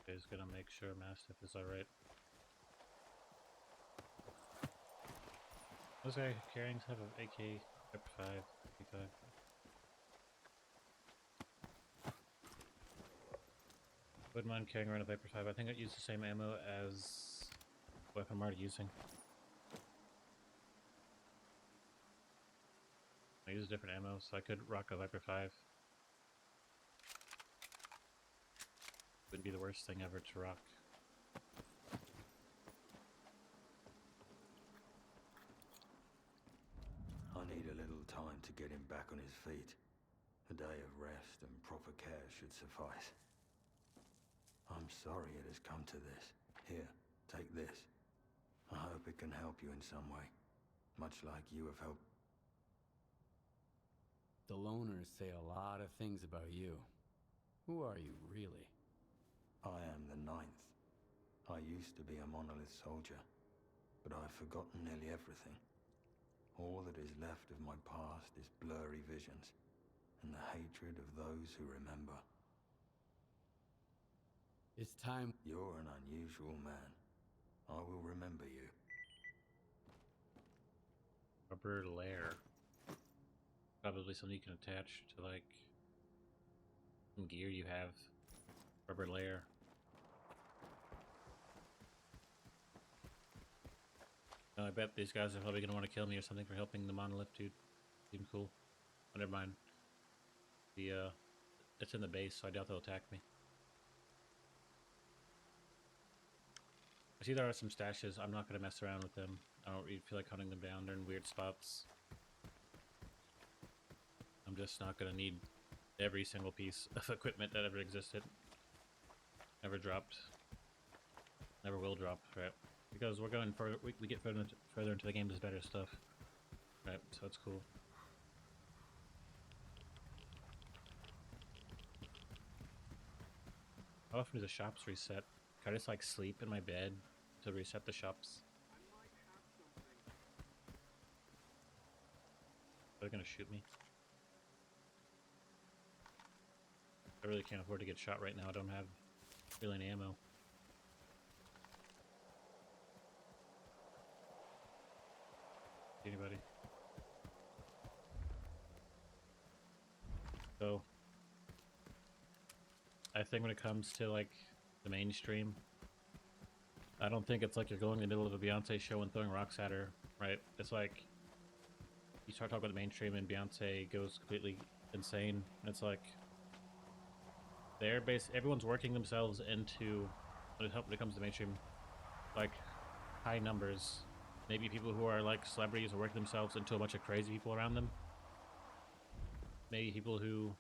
Is gonna make sure Mastiff is alright. Those guy carryings have an AK Pepper 5, AK. Wouldn't mind carrying around a Viper 5. I think I'd use the same ammo as the weapon I'm already using. I use different ammo, so I could rock a Viper 5. Wouldn't be the worst thing ever to rock. I need a little time to get him back on his feet. A day of rest and proper care should suffice. I'm sorry it has come to this. Here, take this. I hope it can help you in some way. Much like you have helped. The loners say a lot of things about you. Who are you, really? I am the 9th. I used to be a monolith soldier, but I've forgotten nearly everything. All that is left of my past is blurry visions, and the hatred of those who remember. It's time. You're an unusual man. I will remember you. Rubber layer. Probably something you can attach to, like, some gear you have. Rubber layer. I bet these guys are probably gonna want to kill me or something for helping the monolith dude. Seemed cool. Oh, never mind. It's in the base, so I doubt they'll attack me. I see there are some stashes. I'm not gonna mess around with them. I don't really feel like hunting them down. They're in weird spots. I'm just not gonna need every single piece of equipment that ever existed. Never dropped. Never will drop, right? Because we're going further, we get further into the game, there's better stuff. Right, so it's cool. How often do the shops reset? Can I just like sleep in my bed to reset the shops? They're gonna shoot me. I really can't afford to get shot right now. I don't have really any ammo. Anybody? So I think when it comes to like the mainstream, I don't think it's like you're going in the middle of a Beyonce show and throwing rocks at her, right? It's like you start talking about the mainstream and Beyonce goes completely insane. It's like everyone's working themselves into when it comes to mainstream, like high numbers. Maybe people who are like celebrities are working themselves into a bunch of crazy people around them. Maybe people who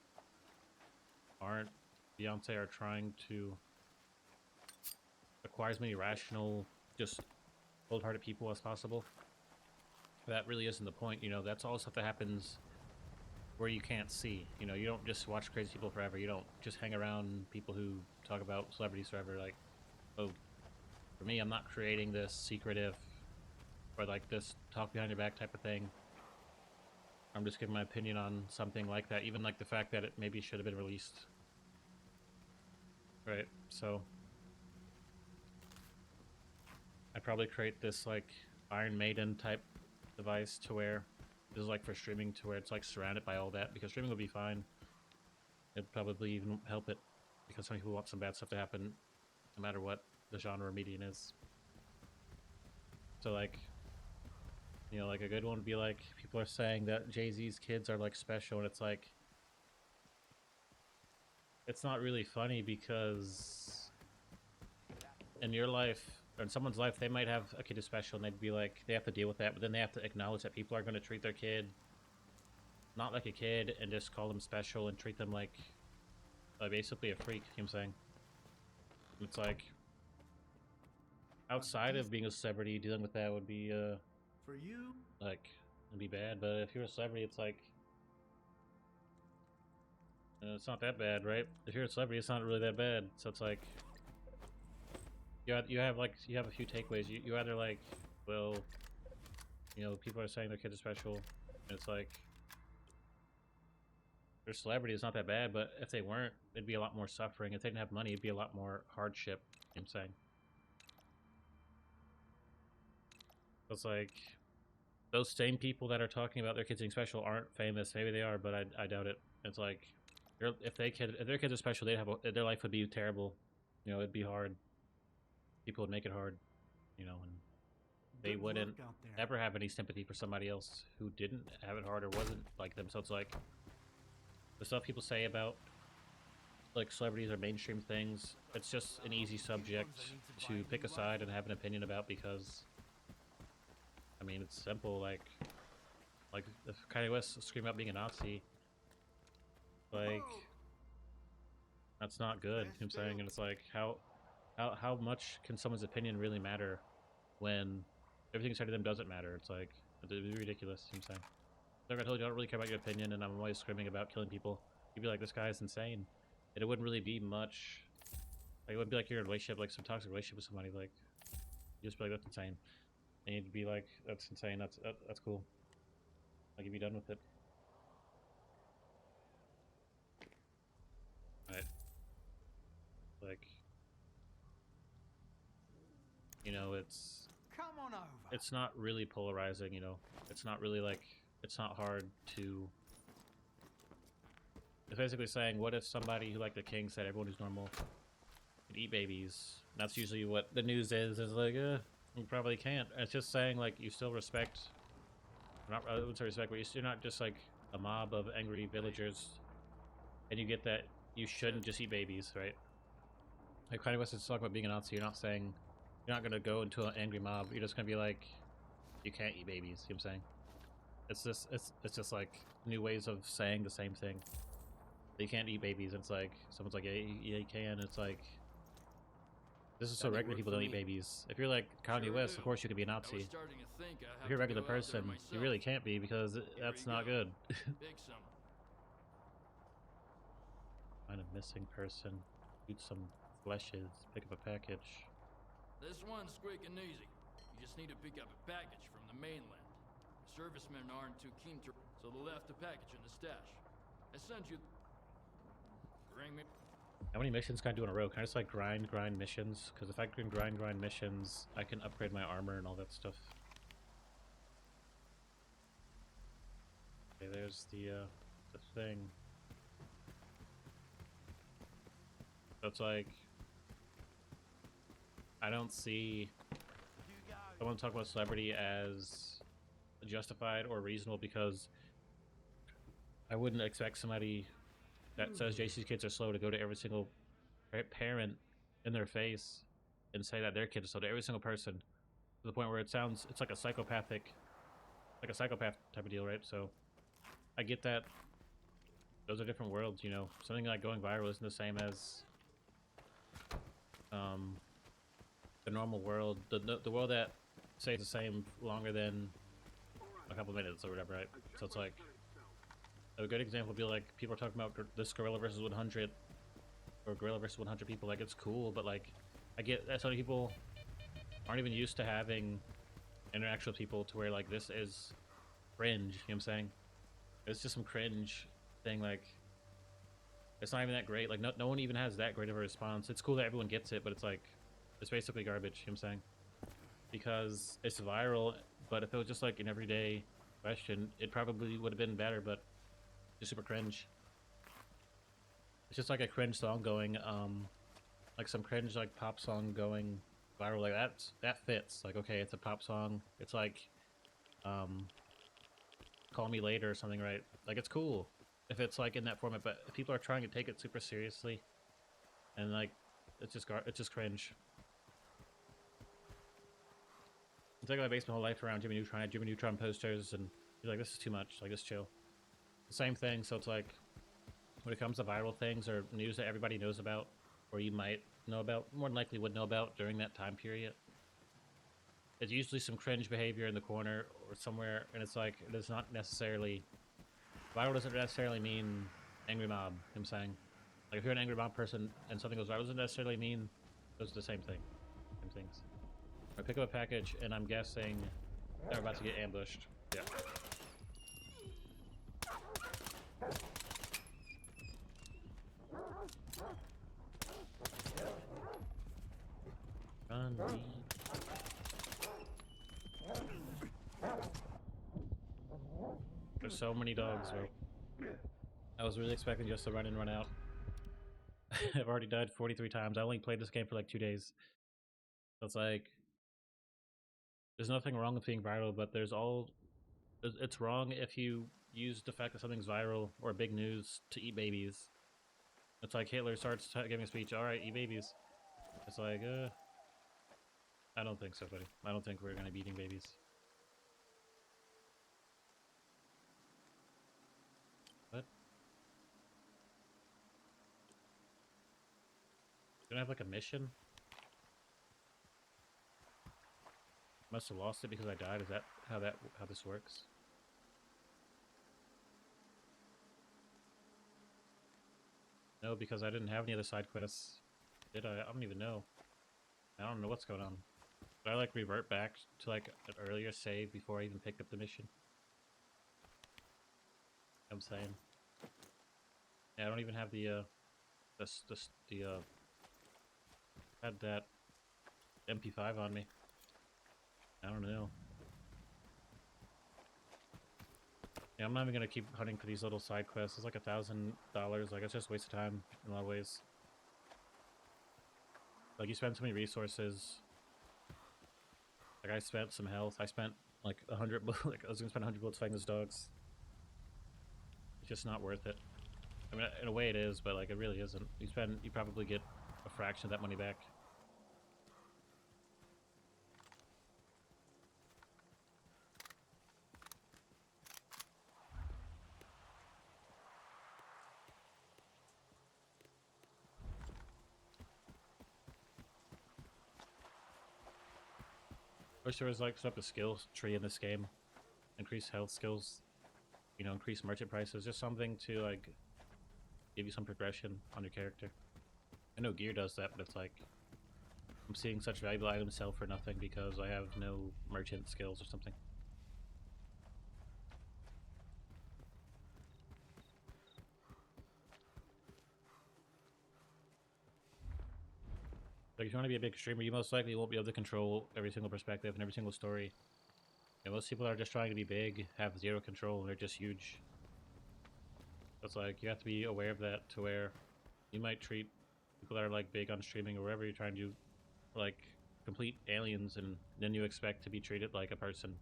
aren't Beyonce are trying to acquire as many rational, just cold-hearted people as possible. That really isn't the point, you know. That's all stuff that happens where you can't see. You know, you don't just watch crazy people forever. You don't just hang around people who talk about celebrities forever. Like, oh, for me, I'm not creating this secretive or like this talk behind your back type of thing. I'm just giving my opinion on something like that, even like the fact that it maybe should have been released. Right, so I'd probably create this like Iron Maiden type device to where this is like for streaming, to where it's like surrounded by all that, because streaming would be fine. It'd probably even help it because some people want some bad stuff to happen no matter what the genre or medium is. So like, you know, like a good one would be like, people are saying that Jay-Z's kids are like special, and it's like, it's not really funny, because in your life or in someone's life, they might have a kid who's special and they'd be like, they have to deal with that, but then they have to acknowledge that people are going to treat their kid not like a kid and just call them special and treat them like basically a freak. You know what I'm saying? It's like, outside of being a celebrity, dealing with that would be For you, like, it'd be bad. But if you're a celebrity, it's like, it's not that bad, right? If you're a celebrity, it's not really that bad. So it's like, you have a few takeaways. You either like, well, you know, people are saying their kids are special, and it's like, they're celebrity, it's not that bad. But if they weren't, it'd be a lot more suffering. If they didn't have money, it'd be a lot more hardship. You know what I'm saying? It's like, those same people that are talking about their kids being special aren't famous. Maybe they are, but I doubt it. It's like, if their kids are special, they'd have their life would be terrible. You know, it'd be hard. People would make it hard. You know, and they good wouldn't work out there. ever have any sympathy for somebody else who didn't have it hard or wasn't like them. So it's like, the stuff people say about like celebrities or mainstream things, it's just an easy subject to pick a side and have an opinion about, because I mean, it's simple. Like if Kanye West screaming about being a Nazi, like, that's not good. You know what I'm saying? And it's like, how much can someone's opinion really matter when everything said to them doesn't matter? It's like, it's ridiculous. You know what I'm saying? Like I told you, I don't really care about your opinion, and I'm always screaming about killing people. You'd be like, this guy is insane. And it wouldn't really be much. Like, it wouldn't be like you're in a relationship, like some toxic relationship with somebody. Like, you just be like, that's insane. And you'd be like, that's insane. That's cool. Like, you'd be done with it. Right? Like, you know, Come on over. it's not really polarizing. You know, it's not really like, it's not hard to. It's basically saying, what if somebody who, like the king, said everyone who's normal can eat babies? And that's usually what the news is like, you probably can't. And it's just saying, like, you still respect, not, I wouldn't say respect, but you're not just like a mob of angry villagers, and you get that you shouldn't just eat babies, right? Like, Kanye West is talking about being a Nazi. You're not saying, you're not gonna go into an angry mob. You're just gonna be like, you can't eat babies. You know what I'm saying? It's just like new ways of saying the same thing. You can't eat babies. And it's like, someone's like, yeah, you can. It's like, this is so regular people don't eat babies. If you're like Kanye West, of course you could be a Nazi. If you're a regular person, you really can't be, because that's not good. Find a missing person. Eat some fleshes. Pick up a package. This one's quick and easy. You just need to pick up a package from the mainland. The servicemen aren't too keen to, so they left the package in the stash. I sent you. Bring me. How many missions can I do in a row? Can I just like grind missions? Because if I can grind missions, I can upgrade my armor and all that stuff. Okay, there's the thing. So it's like, I don't see someone talk about celebrity as justified or reasonable, because I wouldn't expect somebody that says JC's kids are slow to go to every single parent in their face and say that their kids are slow to every single person, to the point where it sounds, it's like a psychopath type of deal, right? So I get that those are different worlds, you know. Something like going viral isn't the same as the normal world, the world that stays the same longer than a couple minutes or whatever, right? So it's like, a good example would be like, people are talking about this gorilla versus 100, or gorilla versus 100 people. Like, it's cool, but like, I get that so many people aren't even used to having interaction with people to where like, this is cringe. You know what I'm saying? It's just some cringe thing. Like, it's not even that great. Like, no one even has that great of a response. It's cool that everyone gets it, but it's like, it's basically garbage. You know what I'm saying? because it's viral. But if it was just like an everyday question, it probably would have been better. But just super cringe. It's just like a cringe song going, like some cringe like pop song going viral. Like that fits. Like okay, it's a pop song. It's like, Call Me Later or something, right? Like it's cool if it's like in that format. But people are trying to take it super seriously, and like it's just cringe. It's like I based my whole life around Jimmy Neutron. I had Jimmy Neutron posters, and you're like, this is too much. Like, just chill. The same thing. So it's like, when it comes to viral things or news that everybody knows about, or you might know about, more than likely would know about during that time period, it's usually some cringe behavior in the corner or somewhere, and it's like, it is not necessarily, viral doesn't necessarily mean angry mob, you know what I'm saying? Like, if you're an angry mob person and something goes viral, doesn't necessarily mean those are the same thing. Same things. I pick up a package, and I'm guessing they're about to get ambushed. Yeah. Run, me. There's so many dogs, bro. I was really expecting just to run in, run out. I've already died 43 times. I only played this game for like 2 days. So it's like, there's nothing wrong with being viral, but it's wrong if you use the fact that something's viral or big news to eat babies. It's like Hitler starts giving a speech, alright, eat babies. It's like, I don't think so, buddy. I don't think we're gonna be eating babies. What? Don't I have like a mission? Must have lost it because I died. Is that how this works? No, because I didn't have any other side quests. Did I? I don't even know. I don't know what's going on. Did I like revert back to like an earlier save before I even picked up the mission? I'm saying. Yeah, I don't even have the had that MP5 on me. I don't know. Yeah, I'm not even gonna keep hunting for these little side quests. It's like $1,000. Like, it's just a waste of time in a lot of ways. Like, you spend so many resources. Like, I spent some health. I spent like 100. Like, I was gonna spend 100 bullets fighting those dogs. It's just not worth it. I mean, in a way it is, but like, it really isn't. You probably get a fraction of that money back. Wish there was like some type of skill tree in this game. Increase health skills, you know, increase merchant prices, just something to like give you some progression on your character. I know gear does that, but it's like I'm seeing such valuable items sell for nothing because I have no merchant skills or something. Like, if you want to be a big streamer, you most likely won't be able to control every single perspective and every single story. And most people are just trying to be big, have zero control, and they're just huge. So it's like, you have to be aware of that, to where you might treat people that are like big on streaming or wherever you're trying to do like complete aliens, and then you expect to be treated like a person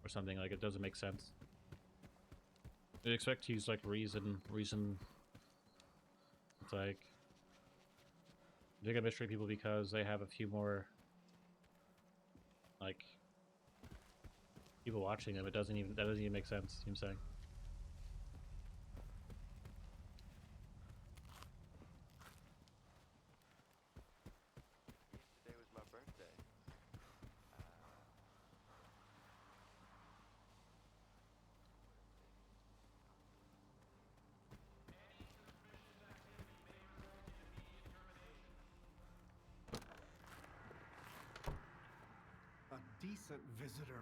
or something. Like, it doesn't make sense. You expect to use like reason. It's like, they're gonna mistreat people because they have a few more like people watching them. That doesn't even make sense. You know what I'm saying? Yesterday was my birthday. A decent visitor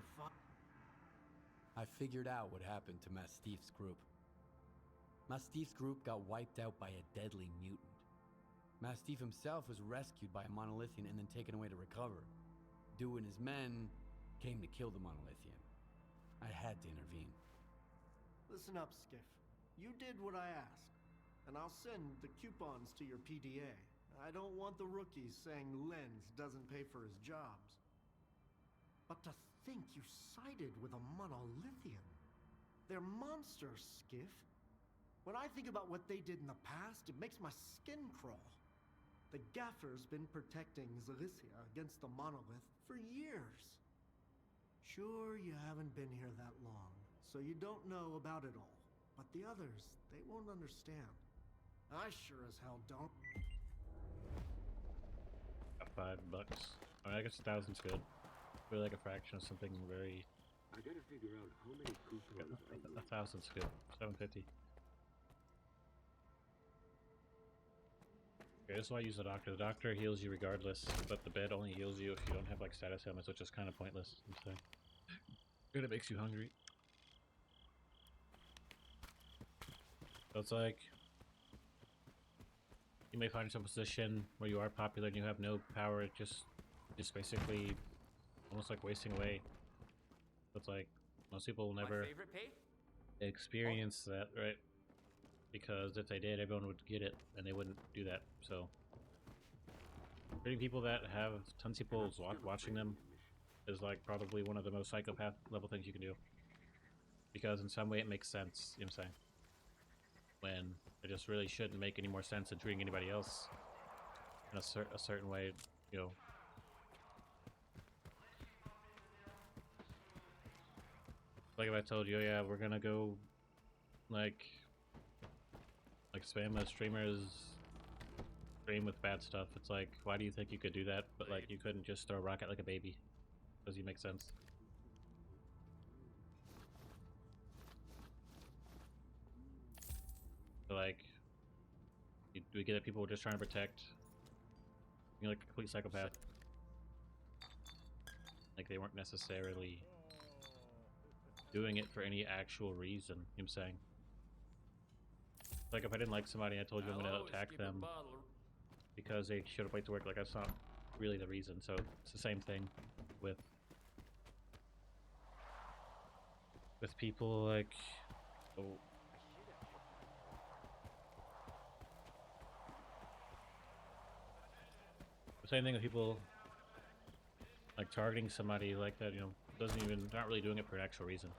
I figured out what happened to Mastiff's group. Mastiff's group got wiped out by a deadly mutant. Mastiff himself was rescued by a monolithian and then taken away to recover. Dew and his men came to kill the monolithian. I had to intervene. Listen up, Skiff. You did what I asked, and I'll send the coupons to your PDA. I don't want the rookies saying Lenz doesn't pay for his jobs. But to think you sided with a monolithian. They're monsters, Skiff. When I think about what they did in the past, it makes my skin crawl. The Gaffer's been protecting Zalicia against the monolith for years. Sure, you haven't been here that long, so you don't know about it all. But the others, they won't understand. I sure as hell don't. $5. I mean, I guess 1,000's good. Really like a fraction of something very. I gotta figure out how many coupons I need. 1,000's good. 750. Okay, this is why I use the doctor. The doctor heals you regardless, but the bed only heals you if you don't have like status ailments, which is kind of pointless. I'm saying. And it makes you hungry. So it's like you may find yourself in a position where you are popular and you have no power. It just basically almost like wasting away. So it's like most people will never experience that, right? Because if they did, everyone would get it, and they wouldn't do that. So, treating people that have tons of people watching them is like probably one of the most psychopath level things you can do. Because in some way it makes sense, you know what I'm saying? When it just really shouldn't make any more sense than treating anybody else in a certain way, you know. Like if I told you, oh yeah, we're gonna go, like spam a streamer's stream with bad stuff. It's like, why do you think you could do that? But like, you couldn't just throw a rocket like a baby. Does it make sense? So like, we get it. People were just trying to protect. You're like a complete psychopath. Like they weren't necessarily doing it for any actual reason. You know what I'm saying? Like if I didn't like somebody, I told you I'm gonna attack them because they showed up late to work. Like that's not really the reason. So it's the same thing with people like. Oh. The same thing with people like targeting somebody like that. You know, doesn't even not really doing it for an actual reason.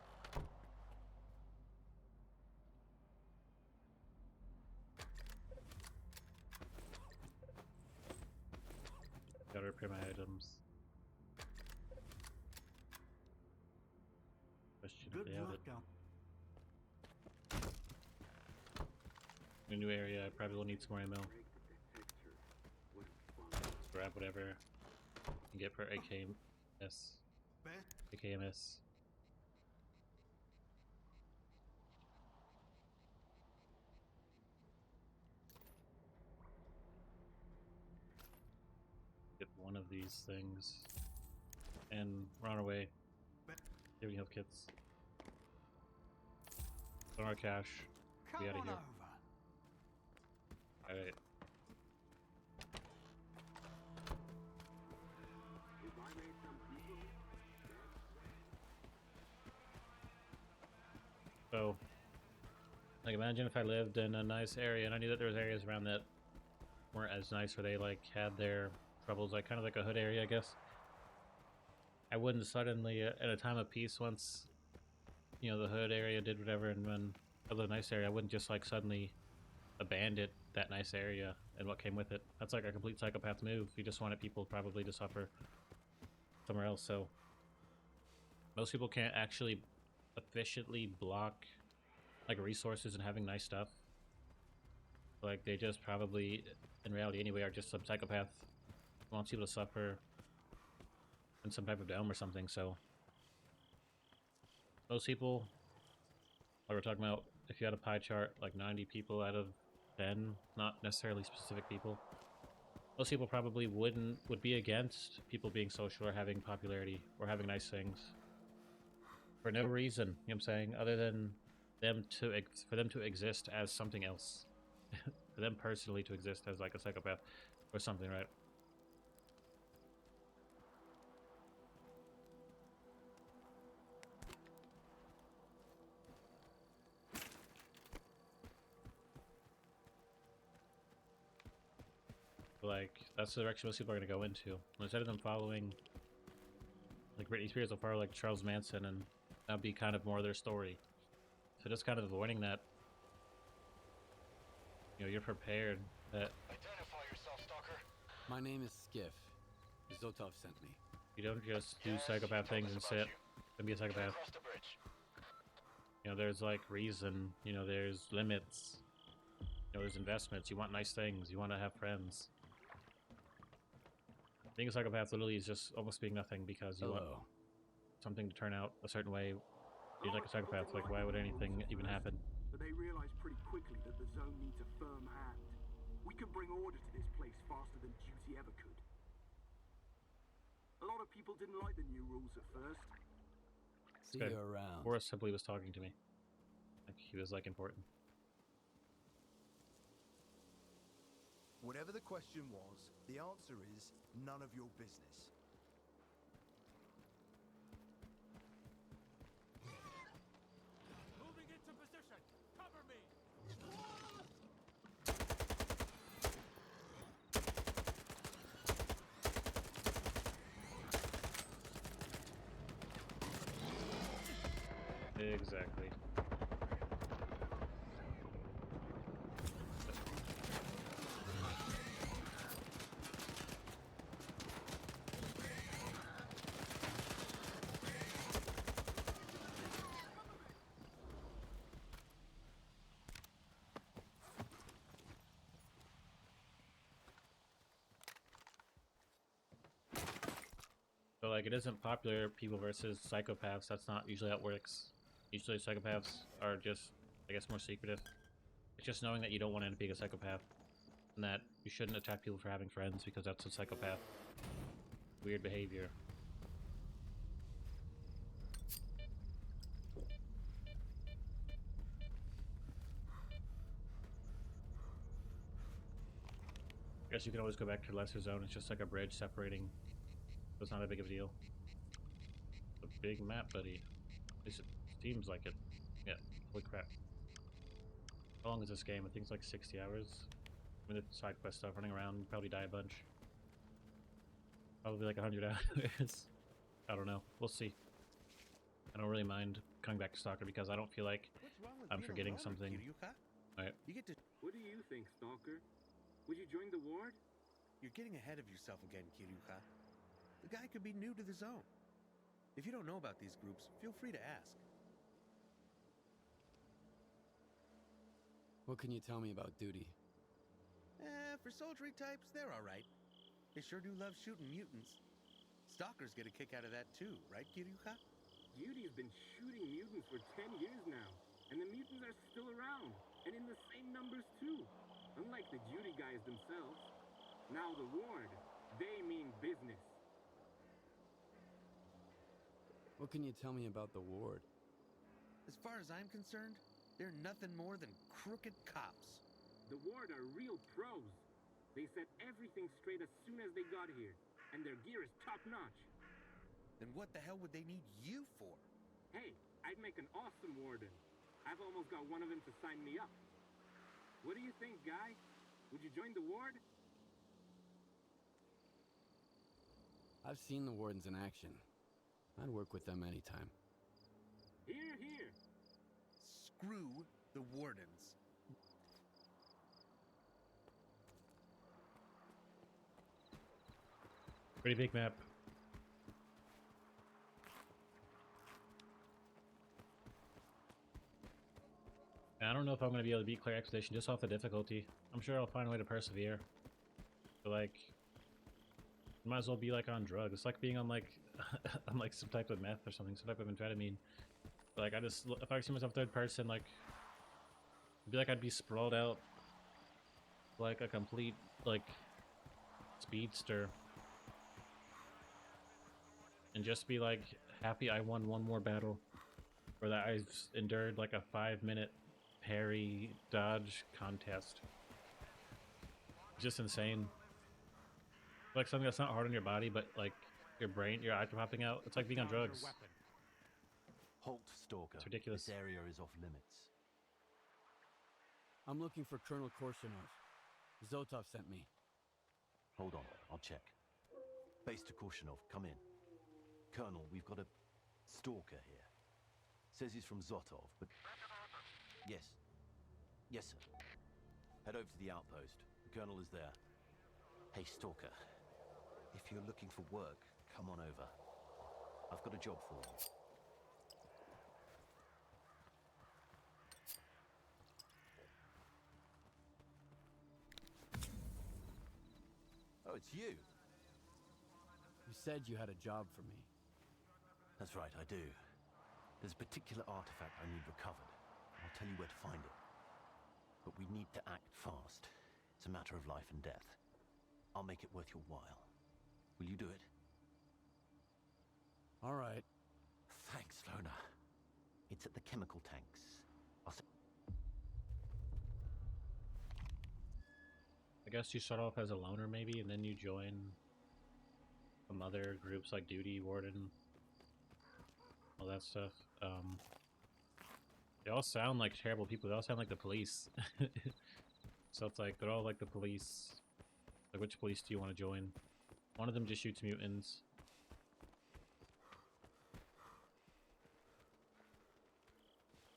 Gotta repair my items. Question if Good they have luck it. out. In a new area, I probably will need some more ammo. Grab whatever and get per AKMS. AKMS. Get one of these things. And we're on our way. Give me health kits. On our cash. Be out of here. Alright. So, like imagine if I lived in a nice area and I knew that there was areas around that weren't as nice, where they like had their troubles, like kind of like a hood area, I guess. I wouldn't suddenly, at a time of peace, once, you know, the hood area did whatever and when I lived in a nice area, I wouldn't just like suddenly abandon that nice area and what came with it. That's like a complete psychopath move. You just wanted people probably to suffer somewhere else. So most people can't actually efficiently block like resources and having nice stuff. Like they just probably, in reality anyway, are just some psychopath who wants people to suffer in some type of dome or something. So most people, like we're talking about, if you had a pie chart, like 90 people out of 10, not necessarily specific people, most people probably would be against people being social or having popularity or having nice things for no reason, you know what I'm saying, other than for them to exist as something else. For them personally to exist as like a psychopath or something, right? Like, that's the direction most people are going to go into. Instead of them following, like, Britney Spears will follow, like, Charles Manson, and that'll be kind of more their story. So just kind of avoiding that, you know, you're prepared that Identify yourself, Stalker. My name is Skiff. Zotov sent me. you don't just do Yes, psychopath you told things us and about sit you. and be a Get psychopath. across the bridge. You know, there's, like, reason. You know, there's limits. You know, there's investments. You want nice things. You want to have friends. Being a psychopath literally is just almost being nothing because you want Hello. something to turn out a certain way. You're like a psychopath. Like, why would anything even happen? But they realized pretty quickly that the zone needs a firm hand. We could bring order to this place faster than duty ever could. A lot of people didn't like the new rules at first. See Okay. you around. Boris simply was talking to me. Like, he was, like, important. Whatever the question was, the answer is none of your business. Moving into position. Cover me. Exactly. So, like, it isn't popular people versus psychopaths. That's not usually how it works. Usually psychopaths are just, I guess, more secretive. It's just knowing that you don't want to end up being a psychopath. And that you shouldn't attack people for having friends because that's a psychopath. Weird behavior. I guess you can always go back to the lesser zone. It's just like a bridge separating. So it's not that big of a deal. It's a big map, buddy. At least it seems like it. Yeah, holy crap. How long is this game? I think it's like 60 hours. I mean, the side quest stuff, running around, probably die a bunch. Probably like 100 hours. I don't know. We'll see. I don't really mind coming back to S.T.A.L.K.E.R because I don't feel like I'm forgetting something. Alright. What do you think, Stalker? Would you join the ward? You're getting ahead of yourself again, Kiryuka. The guy could be new to the zone. If you don't know about these groups, feel free to ask. What can you tell me about duty? For soldiery types, they're alright. They sure do love shooting mutants. Stalkers get a kick out of that too, right, Kiryuka? Duty's been shooting mutants for 10 years now, and the mutants are still around, and in the same numbers too. Unlike the duty guys themselves. Now the ward, they mean business. What can you tell me about the ward? As far as I'm concerned, they're nothing more than crooked cops. The ward are real pros. They set everything straight as soon as they got here, and their gear is top-notch. Then what the hell would they need you for? Hey, I'd make an awesome warden. I've almost got one of them to sign me up. What do you think, guy? Would you join the ward? I've seen the wardens in action. I'd work with them anytime. Here, here. Screw the wardens. Pretty big map. And I don't know if I'm going to be able to beat Claire Expedition just off the difficulty. I'm sure I'll find a way to persevere. But like, might as well be like on drugs. It's like being on like, on like some type of meth or something, some type of amphetamine. Like I just, if I see myself third person, like, I feel like I'd be sprawled out like a complete like speedster. And just be like happy I won one more battle. Or that I've endured like a 5-minute parry dodge contest. It's just insane. Like something that's not hard on your body, but like your brain, your eyes are popping out. It's like being on drugs. Halt, Stalker. It's ridiculous. This area is off limits. I'm looking for Colonel Korshunov. Zotov sent me. Hold on, I'll check. Base to Korshunov, come in. Colonel, we've got a stalker here. Says he's from Zotov, but... Yes. Yes, sir. Head over to the outpost. The Colonel is there. Hey, Stalker. If you're looking for work, come on over. I've got a job for you. Oh, it's you. You said you had a job for me. That's right, I do. There's a particular artifact I need recovered. I'll tell you where to find it. But we need to act fast. It's a matter of life and death. I'll make it worth your while. Will you do it? All right. Thanks, Lona. It's at the chemical tanks. I guess you start off as a loner maybe, and then you join some other groups like Duty, Warden, all that stuff. They all sound like terrible people. They all sound like the police. So it's like, they're all like the police. Like, which police do you want to join? One of them just shoots mutants.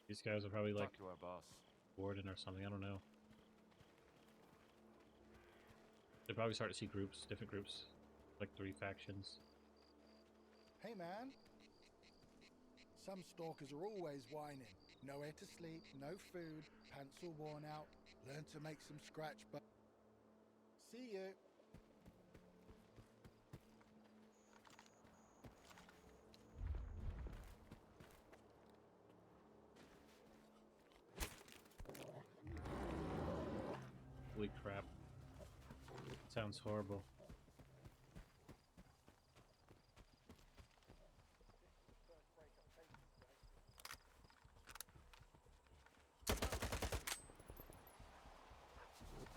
These guys are probably like Talk to our boss. Warden or something, I don't know. They probably start to see groups, different groups, like 3 factions. Hey man. Some stalkers are always whining. Nowhere to sleep, no food, pants all worn out. Learn to make some scratch, but... See you. Holy crap. Sounds horrible.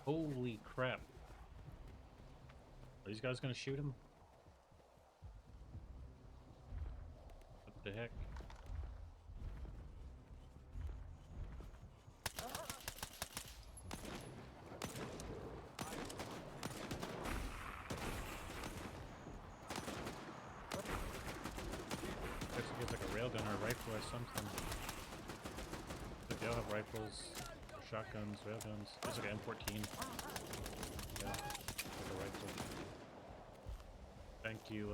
Holy crap. Are these guys gonna shoot him? What the heck? Guess it gets like a railgun or a rifle or something. But they all have rifles, shotguns, railguns. There's like an M14. Yeah, like a rifle. Thank you,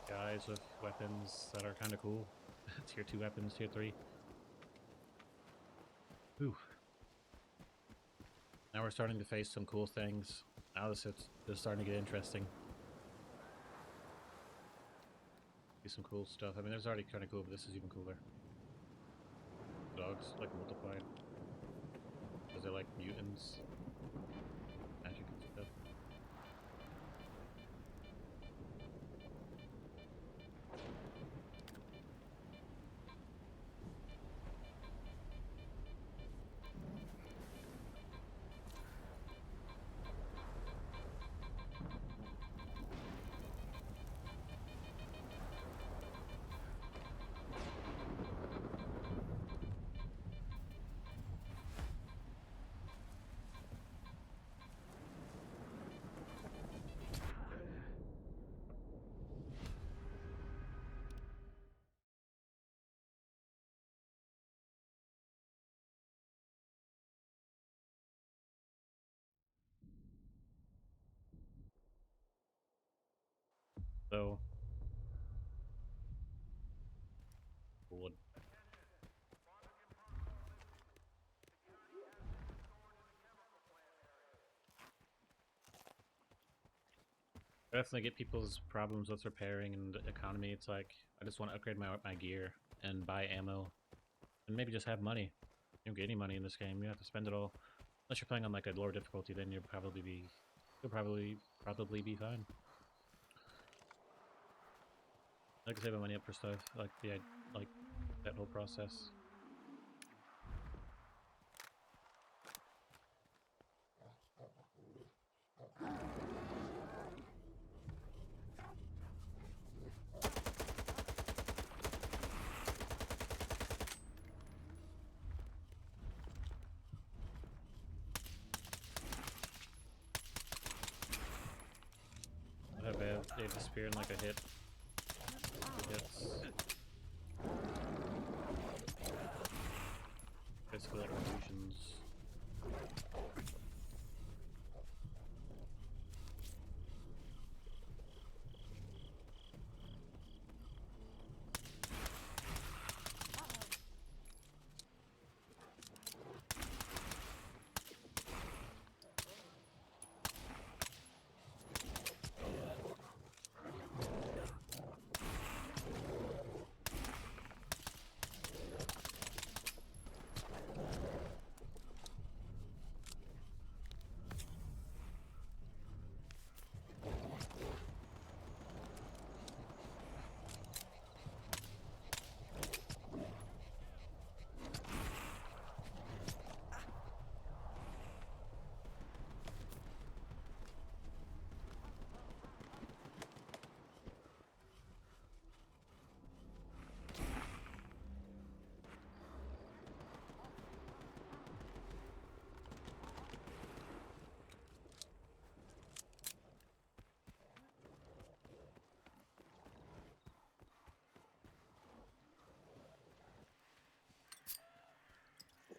guys with weapons that are kind of cool. Tier 2 weapons, Tier 3. Whew. Now we're starting to face some cool things. Now this is starting to get interesting. See some cool stuff. I mean, there's already kind of cool, but this is even cooler. Dogs, like, multiplied. Because they're like mutants. Magic and stuff. So, wood. I definitely get people's problems with repairing and the economy. It's like, I just want to upgrade my gear and buy ammo, and maybe just have money. You don't get any money in this game. You have to spend it all. Unless you're playing on like a lower difficulty, then you'll probably be fine. I like to save my money up for stuff, like that whole process. spear in like a hit. Hits. Basically like rotations.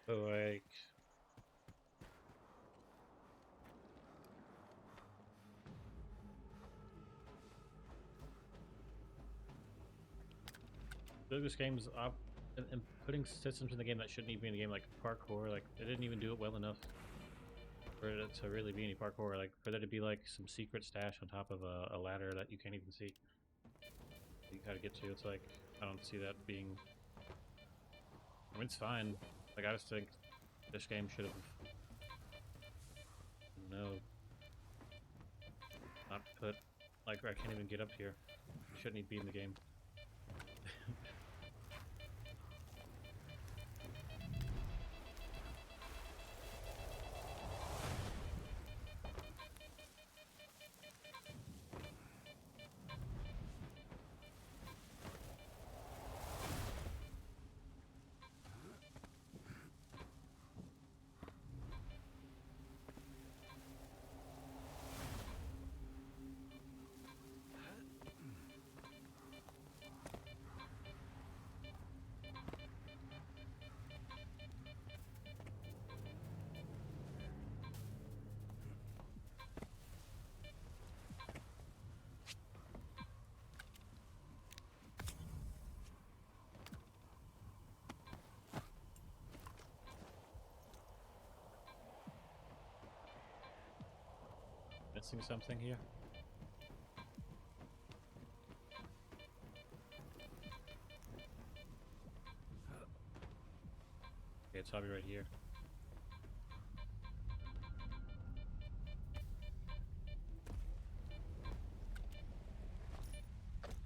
So like this game's up and putting systems in the game that shouldn't even be in the game, like parkour, like they didn't even do it well enough for it to really be any parkour. Like for there to be like some secret stash on top of a ladder that you can't even see, you gotta get to. It's like I don't see that being. I mean, it's fine. Like I just think this game should have, no, not put, like I can't even get up here. It shouldn't even be in the game. Missing something here? Okay, it's probably right here.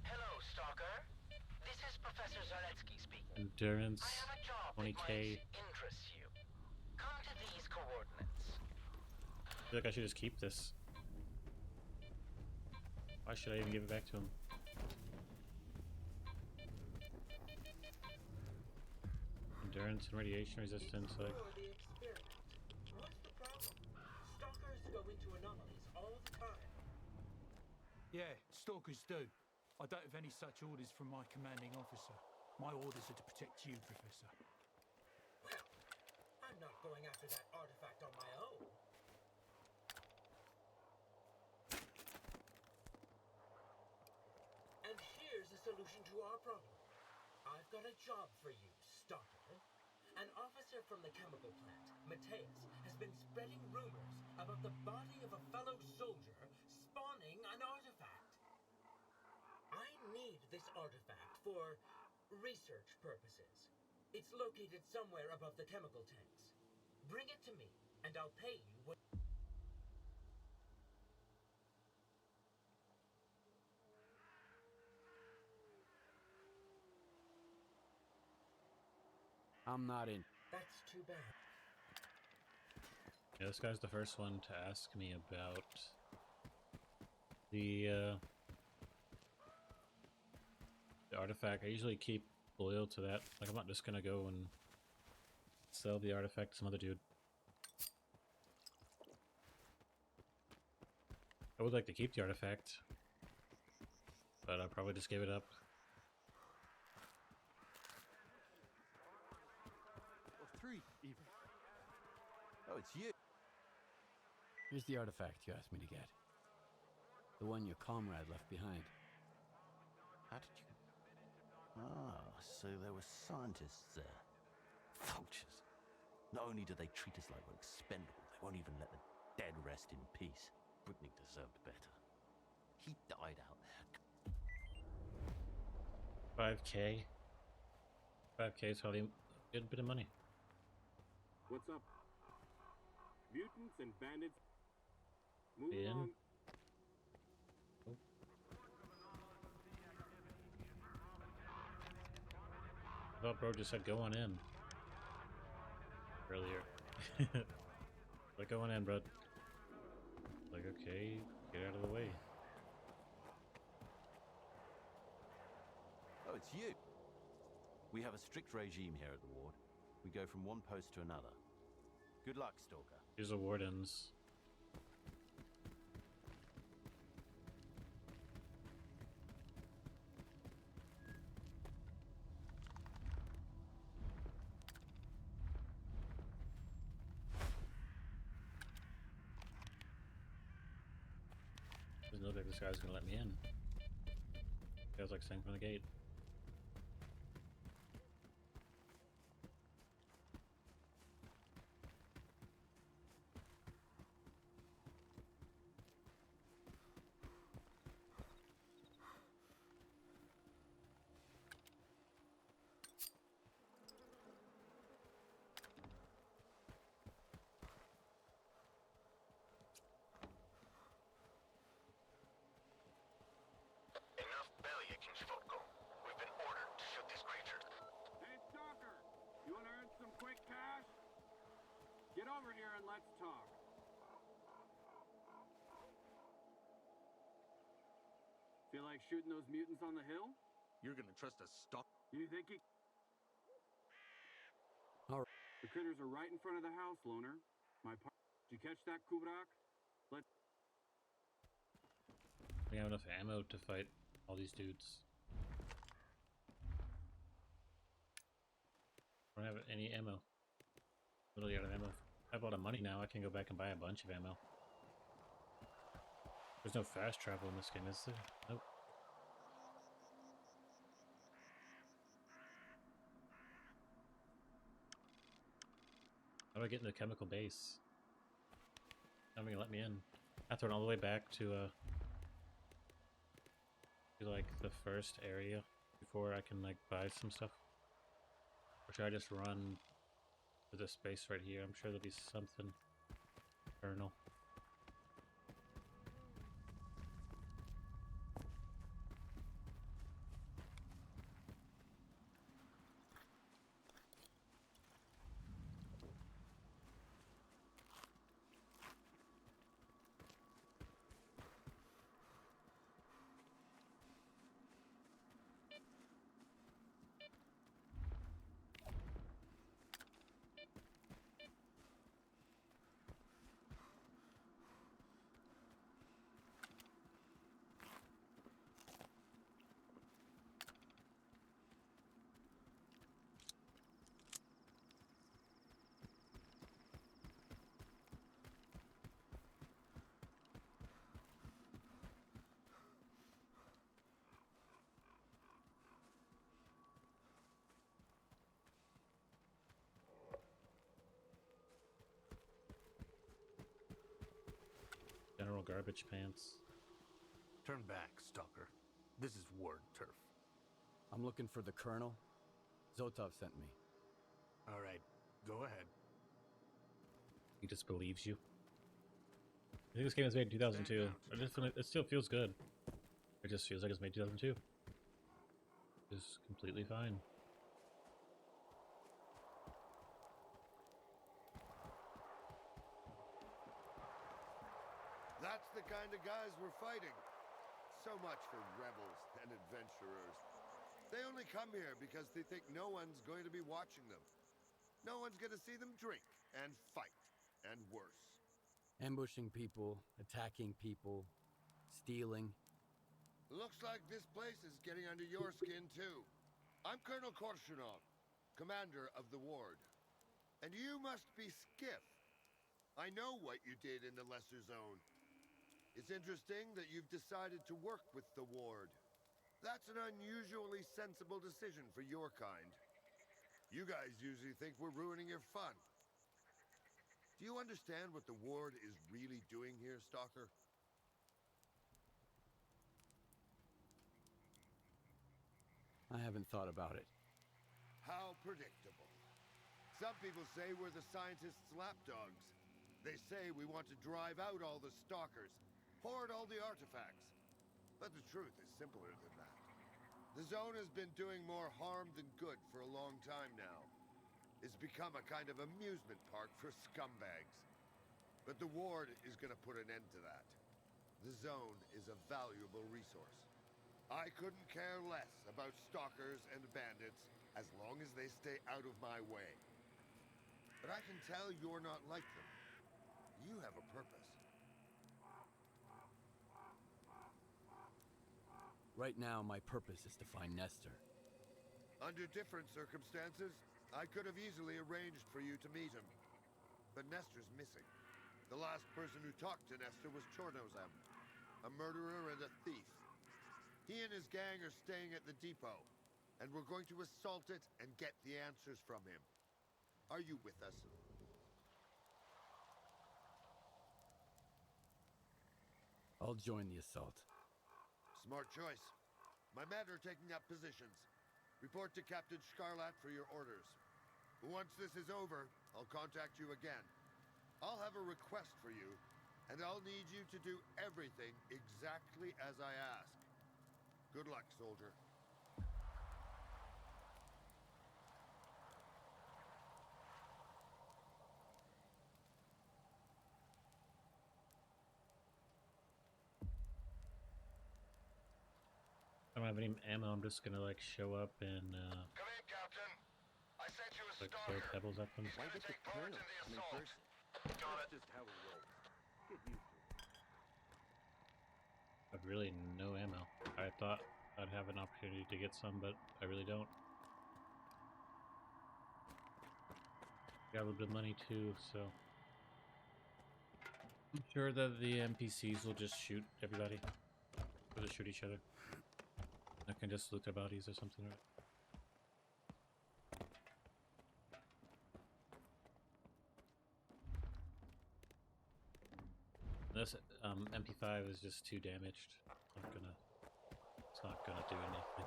Hello, Stalker. This is Professor Z.A.L.K.E.R speaking. Endurance, I have a job 20k. that might interest you. Come to these coordinates. I feel like I should just keep this. Why should I even give it back to him? Endurance and radiation resistance, like. What's the problem? Stalkers go into anomalies all the time. Yeah, stalkers do. I don't have any such orders from my commanding officer. My orders are to protect you, Professor. Well, I'm not going after that artifact on my own. And here's a solution to our problem. I've got a job for you, Stalker. An officer from the chemical plant, Mateus, has been spreading rumors about the body of a fellow soldier spawning an artifact. I need this artifact for research purposes. It's located somewhere above the chemical tanks. Bring it to me, and I'll pay you what... I'm not in. That's too bad. Yeah, this guy's the first one to ask me about the artifact. I usually keep loyal to that. Like, I'm not just gonna go and sell the artifact to some other dude. I would like to keep the artifact. but I probably just gave it up. Or 3, even. Oh, it's you. Here's the artifact you asked me to get. The one your comrade left behind. How did you... Ah, so there were scientists there. Vultures. Not only do they treat us like we're expendable, they won't even let the dead rest in peace. Brittany deserved better. He died out there. 5K. 5K is probably a good bit of money. What's up? Mutants and bandits. Move In. along. Oh. I thought bro just said go on in earlier. Like go on in, bro. Like okay, get out of the way. Oh, it's you. We have a strict regime here at the ward. We go from one post to another. Good luck, Stalker. Here's the wardens. Doesn't look like this guy's gonna let me in. Guy's like saying from the gate. Enough bellyaching, Stotko. We've been ordered to shoot these creatures. Hey, Stalker! You wanna earn some quick cash? Get over here and let's talk. Feel like shooting those mutants on the hill? You're gonna trust a stock? You think he... All right. The critters are right in front of the house, Loner. Did you catch that, Kubrak? Let's... I have enough ammo to fight all these dudes. I don't have any ammo. Literally out of ammo. I have a lot of money now. I can go back and buy a bunch of ammo. There's no fast travel in this game, is there? Nope. How do I get into the chemical base? Not gonna let me in. I have to run all the way back to like the first area before I can like buy some stuff. Or should I just run to this space right here? I'm sure there'll be something. Colonel. General Garbage Pants. Turn back, Stalker. This is ward turf. I'm looking for the Colonel. Zotov sent me. All right, go ahead. He just believes you. I think this game was made in 2002. It still feels good. It just feels like it's made 2002. It's completely fine. That's the kind of guys we're fighting. So much for rebels and adventurers. They only come here because they think no one's going to be watching them. No one's going to see them drink and fight, and worse. Ambushing people, attacking people, stealing. Looks like this place is getting under your skin, too. I'm Colonel Korshunov, commander of the ward. And you must be Skiff. I know what you did in the Lesser Zone. It's interesting that you've decided to work with the ward. That's an unusually sensible decision for your kind. You guys usually think we're ruining your fun. Do you understand what the ward is really doing here, Stalker? I haven't thought about it. How predictable. Some people say we're the scientists' lapdogs. They say we want to drive out all the stalkers, hoard all the artifacts. But the truth is simpler than that. The zone has been doing more harm than good for a long time now. It's become a kind of amusement park for scumbags. But the ward is gonna put an end to that. The zone is a valuable resource. I couldn't care less about stalkers and bandits as long as they stay out of my way. But I can tell you're not like them. You have a purpose. Right now, my purpose is to find Nestor. Under different circumstances, I could have easily arranged for you to meet him. But Nestor's missing. The last person who talked to Nestor was Chornobyl, a murderer and a thief. He and his gang are staying at the depot, and we're going to assault it and get the answers from him. Are you with us? I'll join the assault. Smart choice. My men are taking up positions. Report to Captain Scarlat for your orders. Once this is over, I'll contact you again. I'll have a request for you, and I'll need you to do everything exactly as I ask. Good luck, soldier. I don't have any ammo. I'm just gonna like show up and Come in, Captain. I sent you a like throw stalker. pebbles at them. He's gonna take part in the assault. Got it. Just how we roll. Get used to it. I've really no ammo. I thought I'd have an opportunity to get some, but I really don't. Got a little bit of money too, so I'm sure that the NPCs will just shoot everybody. Or just shoot each other. I can just loot their bodies or something. This MP5 is just too damaged. It's not gonna do anything.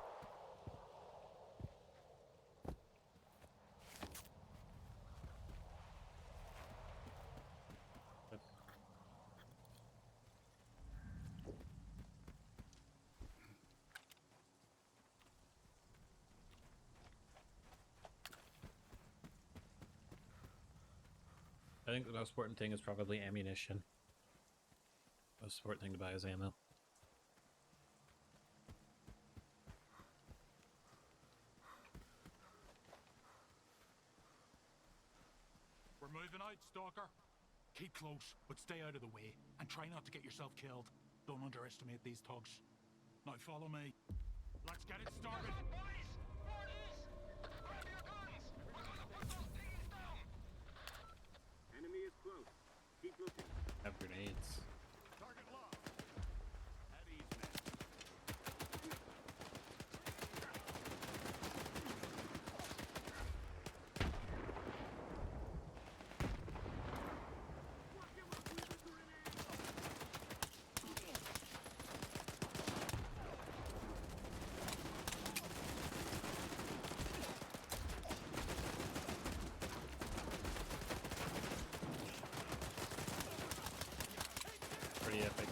I think the most important thing is probably ammunition. Most important thing to buy is ammo. We're moving out, Stalker. Keep close, but stay out of the way, and try not to get yourself killed. Don't underestimate these thugs. Now follow me. Let's get it started. Enemy is close. Keep looking. Have grenades. Target locked. At ease, man. Pretty epic.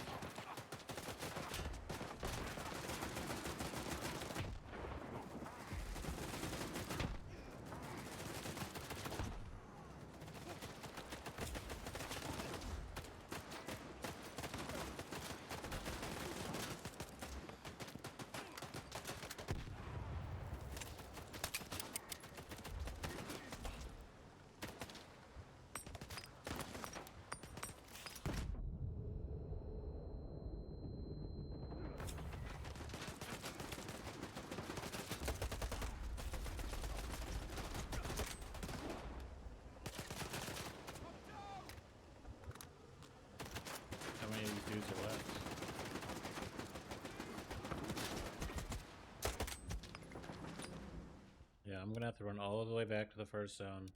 I'm gonna have to run all the way back to the first zone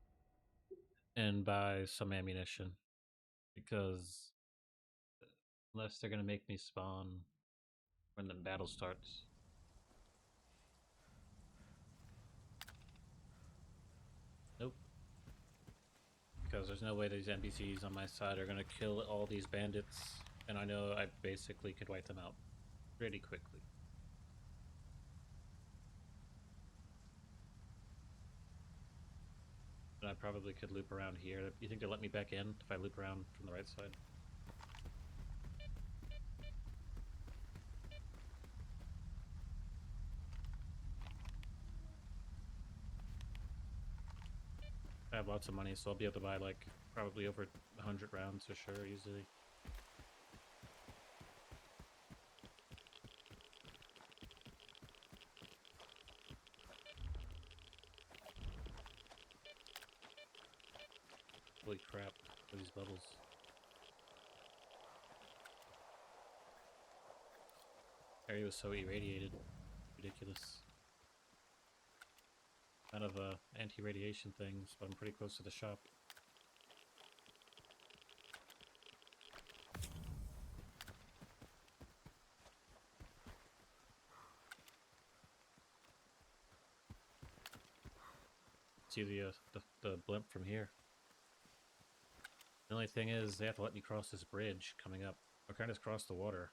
and buy some ammunition, because unless they're gonna make me spawn when the battle starts. Nope. Because there's no way these NPCs on my side are gonna kill all these bandits, and I know I basically could wipe them out pretty quickly. And I probably could loop around here. You think they'll let me back in if I loop around from the right side? I have lots of money, so I'll be able to buy like probably over 100 rounds for sure, easily. Holy crap, what are these bubbles? Area was so irradiated. Ridiculous. Kind of anti-radiation things, but I'm pretty close to the shop. See the blimp from here. The only thing is, they have to let me cross this bridge coming up. I can't just cross the water.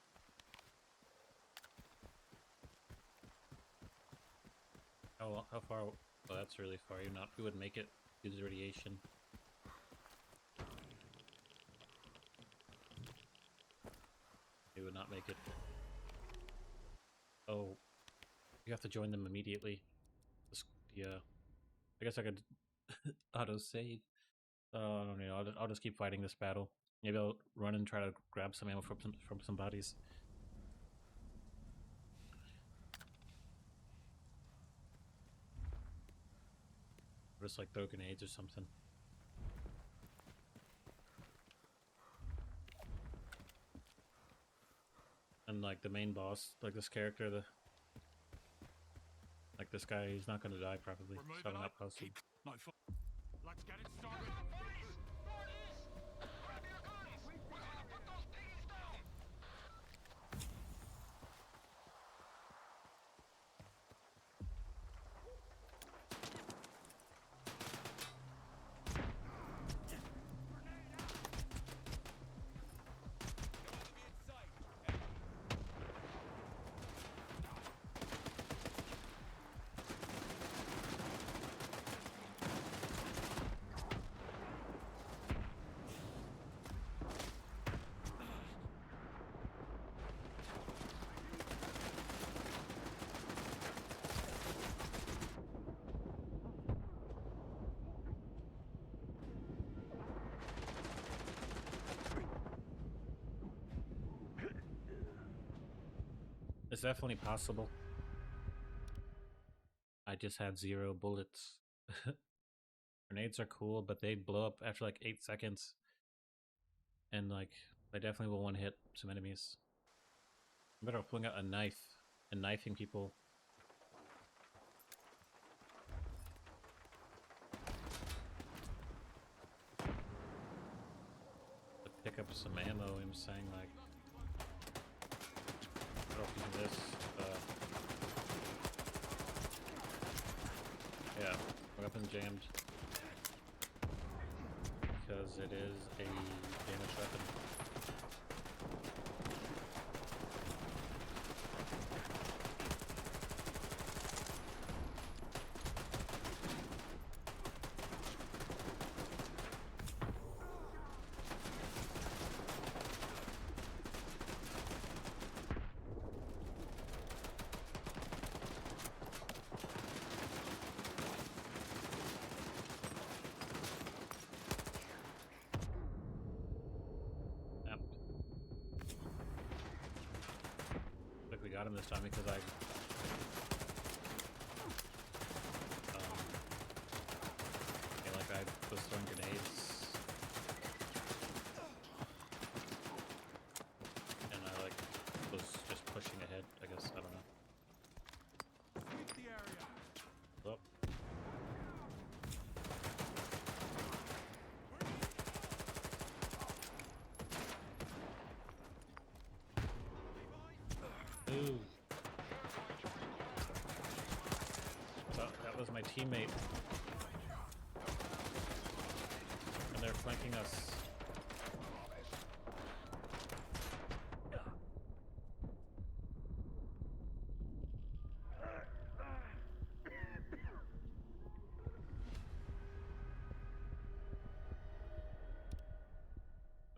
How far? Oh, that's really far. You wouldn't make it due to the radiation. You would not make it. Oh, you have to join them immediately. Yeah, I guess I could auto save. I don't know. I'll just keep fighting this battle. Maybe I'll run and try to grab some ammo from some bodies. Or just like throw grenades or something. And like the main boss, like this character, like this guy, he's not gonna die probably. So I'm not posted. Let's get it started. It's definitely possible. I just had 0 bullets. Grenades are cool, but they blow up after like 8 seconds. And like, they definitely will one-hit some enemies. I'm better off pulling out a knife and knifing people. To pick up some ammo, I'm saying like, this, yeah, weapon jammed because it is a damaged weapon. Got him this time because I was throwing grenades and I like was just pushing ahead, I guess. I don't know. Sweep the area. Oh. Ooh. Oh, that was my teammate. And they're flanking us.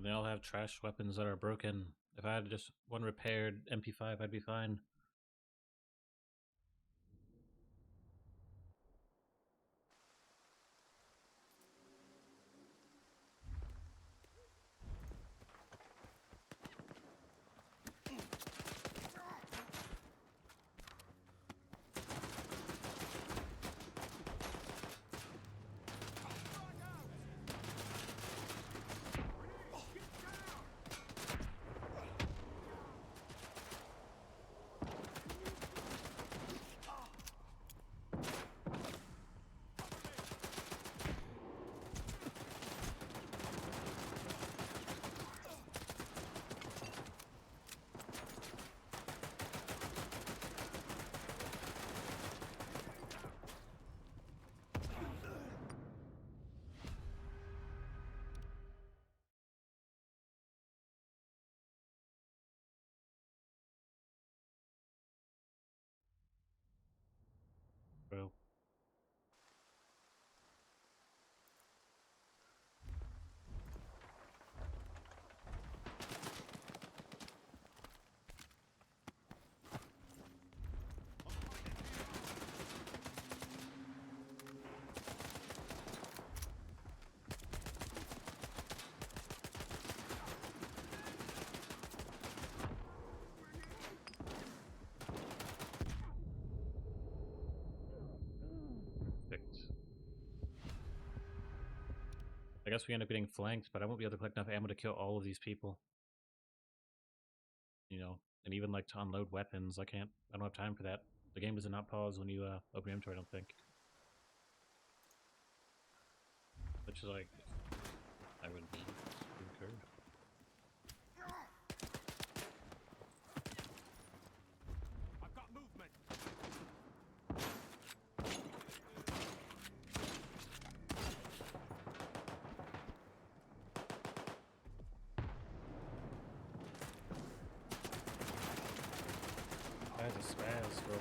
They all have trash weapons that are broken. If I had just one repaired MP5, I'd be fine. Bro. I guess we end up getting flanked, but I won't be able to collect enough ammo to kill all of these people. You know, and even like to unload weapons, I don't have time for that. The game does not pause when you open your inventory, I don't think. Which is like, I would be incurred. I've got movement. That's a spaz, bro.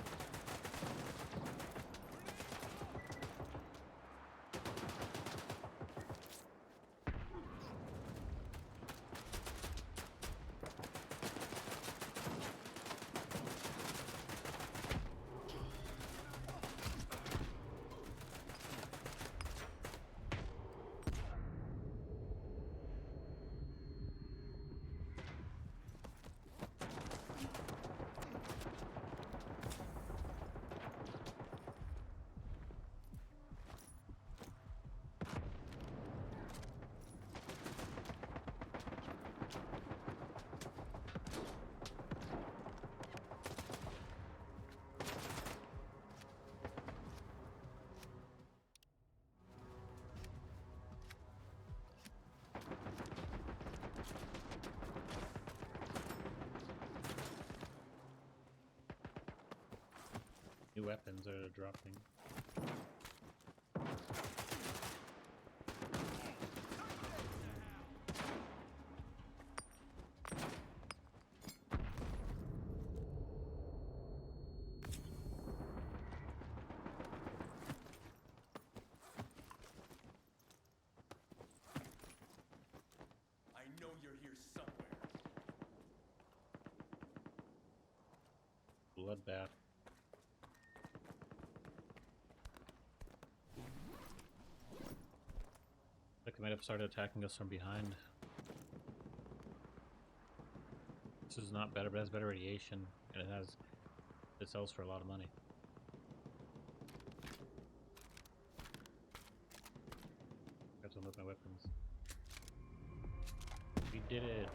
New weapons are dropping. I know you're here somewhere. Bloodbath. Like they might have started attacking us from behind. This is not better, but it has better radiation, and it sells for a lot of money. I have to unload my weapons. We did it!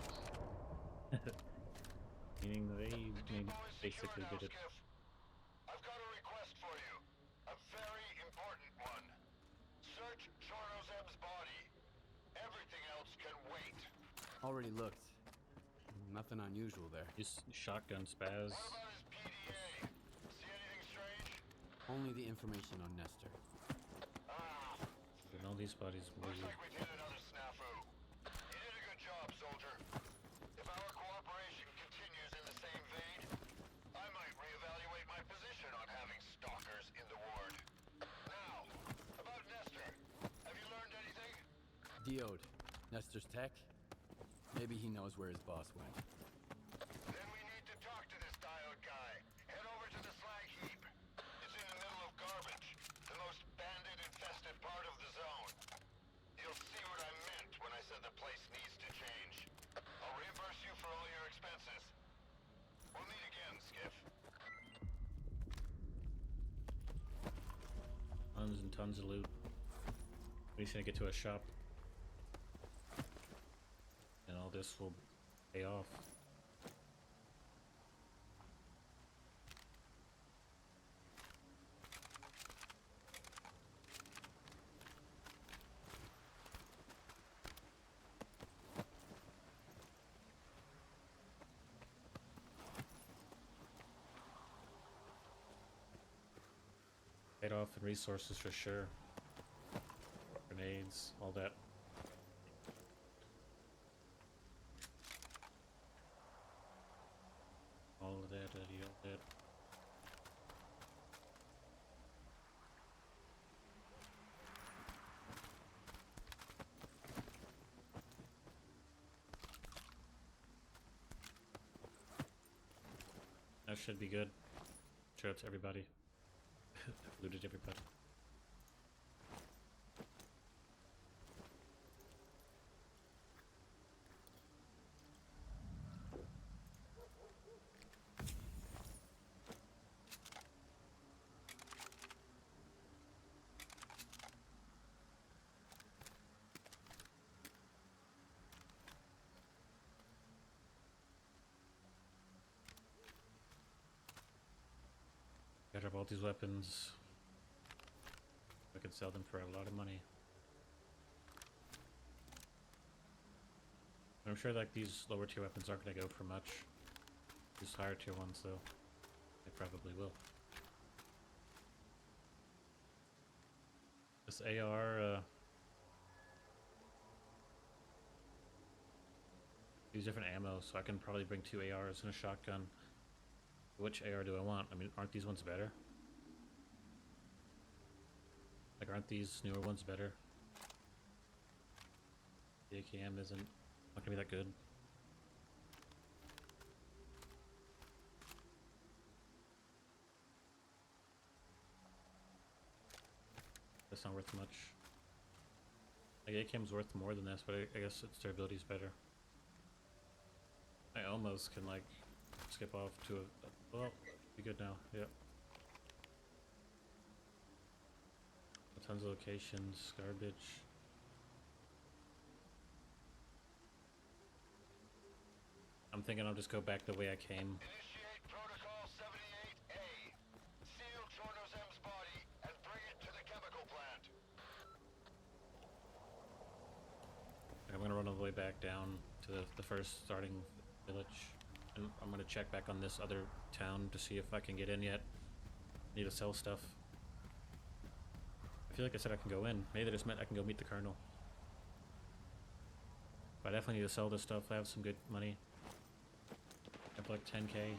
Meaning they basically did it. I've got a request for you. A very important one. Search Chornobyl's body. Everything else can wait. Already looked. Nothing unusual there. Just shotgun spaz. What about his PDA. See anything strange? Only the information on Nestor. And all these bodies Looks bleed. like we've hit another snafu. You did a good job, soldier. If our cooperation continues in the same vein, I might reevaluate my position on having stalkers in the ward. Now, about Nestor. Have you learned anything? DO'd. Nestor's tech? Maybe he knows where his boss went. Then we need to talk to this diode guy. Head over to the slag heap. It's in the middle of garbage, the most bandit-infested part of the zone. You'll see what I meant when I said the place needs to change. I'll reimburse you for all your expenses. We'll meet again, Skiff. Tons and tons of loot. We just need to get to a shop. And all this will pay off. Paid off in resources for sure. Grenades, all that. All of that, all that. That should be good. Shout out to everybody. Looted everybody. Gotta have all these weapons. I could sell them for a lot of money. I'm sure like these lower tier weapons aren't gonna go for much. These higher tier ones though, they probably will. This AR, use different ammo, so I can probably bring 2 ARs and a shotgun. Which AR do I want? I mean, aren't these ones better? Like, aren't these newer ones better? The AKM isn't not gonna be that good. That's not worth much. Like, AKM's worth more than this, but I guess its durability's better. I almost can, like, skip off to a well, be good now, yep. Tons of locations, garbage. I'm thinking I'll just go back the way I came. Initiate Protocol 78A. Seal Chornobyl's body and bring it to the chemical plant. I'm gonna run all the way back down to the first starting village. And I'm gonna check back on this other town to see if I can get in yet. Need to sell stuff. I feel like I said I can go in. Maybe they just meant I can go meet the colonel. But I definitely need to sell this stuff. I have some good money. I have like 10K.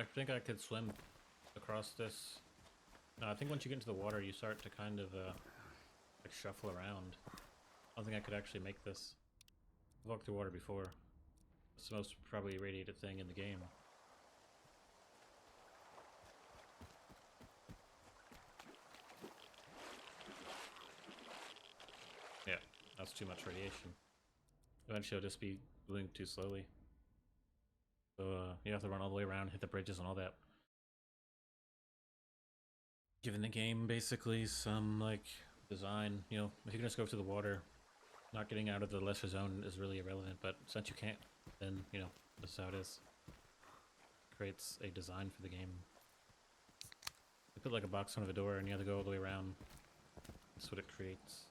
I think I could swim across this. No, I think once you get into the water, you start to kind of like shuffle around. I don't think I could actually make this. I've walked through water before. It's the most probably irradiated thing in the game. Yeah, that's too much radiation. Eventually it'll just be moving too slowly. So you have to run all the way around, hit the bridges and all that. Giving the game basically some like design, you know, if you can just go through the water, not getting out of the lesser zone is really irrelevant, but since you can't, then, you know, that's how it is. Creates a design for the game. You put like a box on the door and you have to go all the way around. That's what it creates.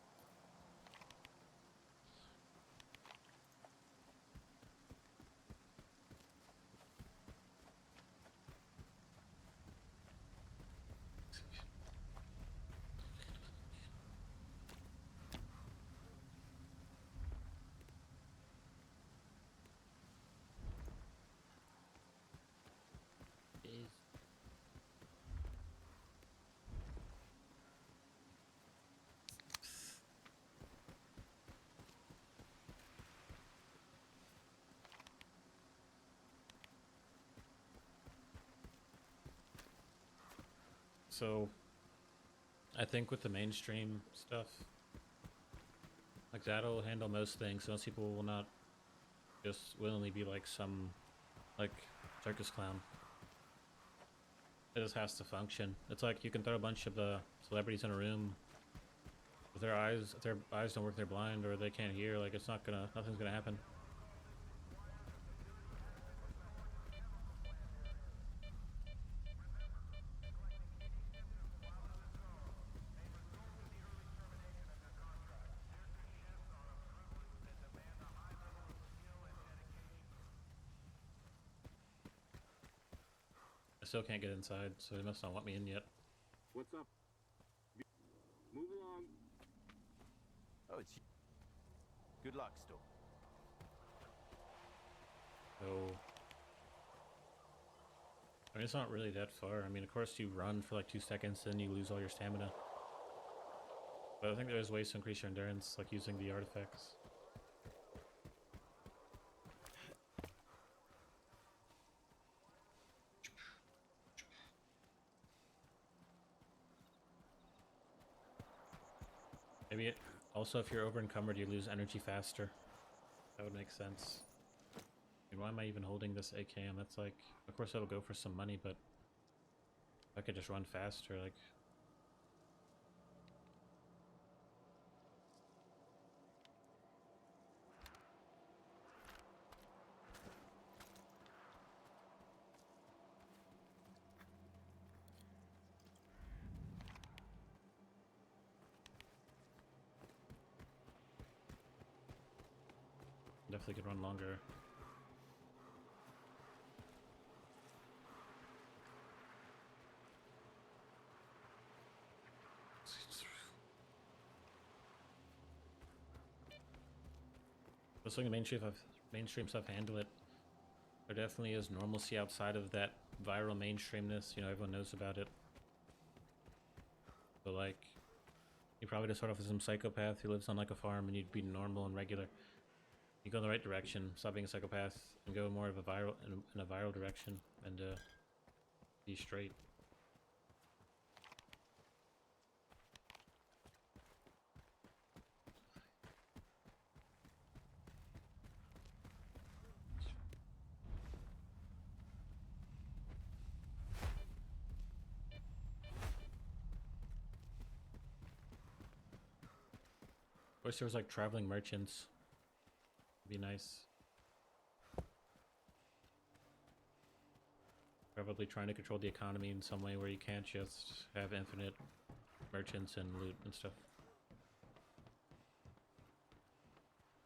So, I think with the mainstream stuff, like that'll handle most things. Most people will not just willingly be like some, like, circus clown. It just has to function. It's like you can throw a bunch of celebrities in a room. If their eyes don't work, they're blind or they can't hear. Like nothing's gonna happen. I still can't get inside, so they must not want me in yet. What's up? Move along. Oh, it's you. Good luck, Storm. So, I mean, it's not really that far. I mean, of course you run for like 2 seconds, then you lose all your stamina. But I think there's ways to increase your endurance, like using the artifacts. Maybe also if you're over encumbered, you lose energy faster. That would make sense. I mean, why am I even holding this AKM? That's like, of course it'll go for some money, but if I could just run faster, like. Definitely could run longer. Just like the mainstream stuff handle it. There definitely is normalcy outside of that viral mainstreamness. You know, everyone knows about it. But like, you probably just start off as some psychopath who lives on like a farm, and you'd be normal and regular. You go in the right direction, stop being a psychopath, and go more of a viral in a viral direction, and be straight. Wish there was like traveling merchants. It'd be nice. Probably trying to control the economy in some way where you can't just have infinite merchants and loot and stuff.